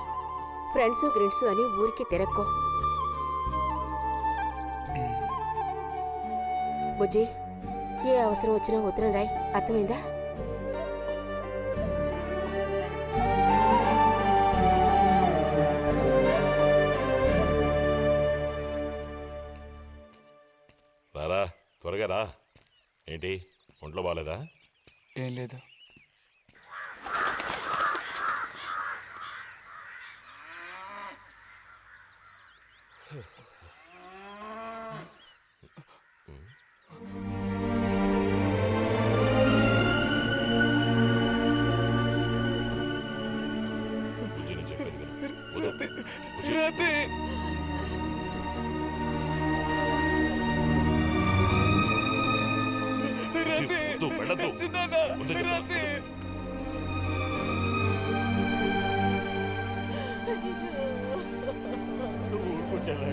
ఫ్రెండ్స్ గ్రిడ్స్ అని ఊరికి తిరక్కో. బుజ్జి, ఏ అవసరం వచ్చినా ఉత్తరం రాయి, అర్థమైందా? రారా త్వరగా రా. ఏంటి ఒంట్లో బాగాలేదా? ఏం లేదు. బుజ్జిని చెప్పేది విను. వద్దు. బుజ్జి. బుజ్జి, వద్దు, వెళ్ళొద్దు. వద్దు చెప్తాను. నువ్వు ఊరుకోచాలా?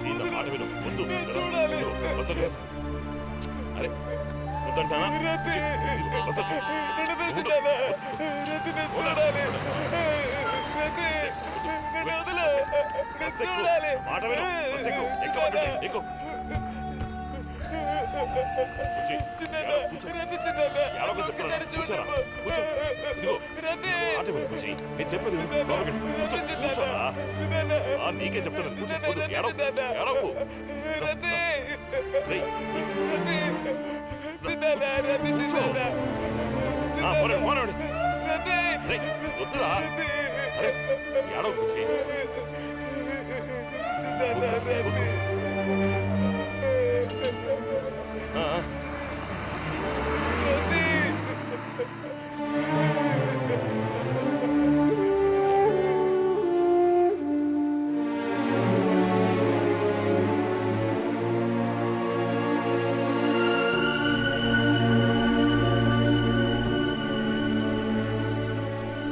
ఈ నా మాట విను. వద్దు. ఇదిగో, బస్ వచ్చేస్తుంది. అరే వద్దంటానా? ఇదిగో, బస్ వచ్చేస్తుంది. బస్ ఎక్కు. మాట విను. బస్ ఎక్కు. ఎక్కమంటే ఎక్కు. బుజ్జి, కూర్చో. ఏడవకు చెప్తున్నాను. కూర్చోరా. కూర్చో. ఇదిగో, మాట విను బుజ్జి. నేను చెప్పేది విను. లోపలికి వెళ్ళు. కూర్చో. కూర్చోరా. నీకే చెప్తున్నాను. కూర్చో. వద్దు. ఏడవకు. ఏడవకు. రేయ్. పోరండి, పోరండి. రేయ్, వద్దురా. అరే ఏడవకు బుజ్జి. వద్దు.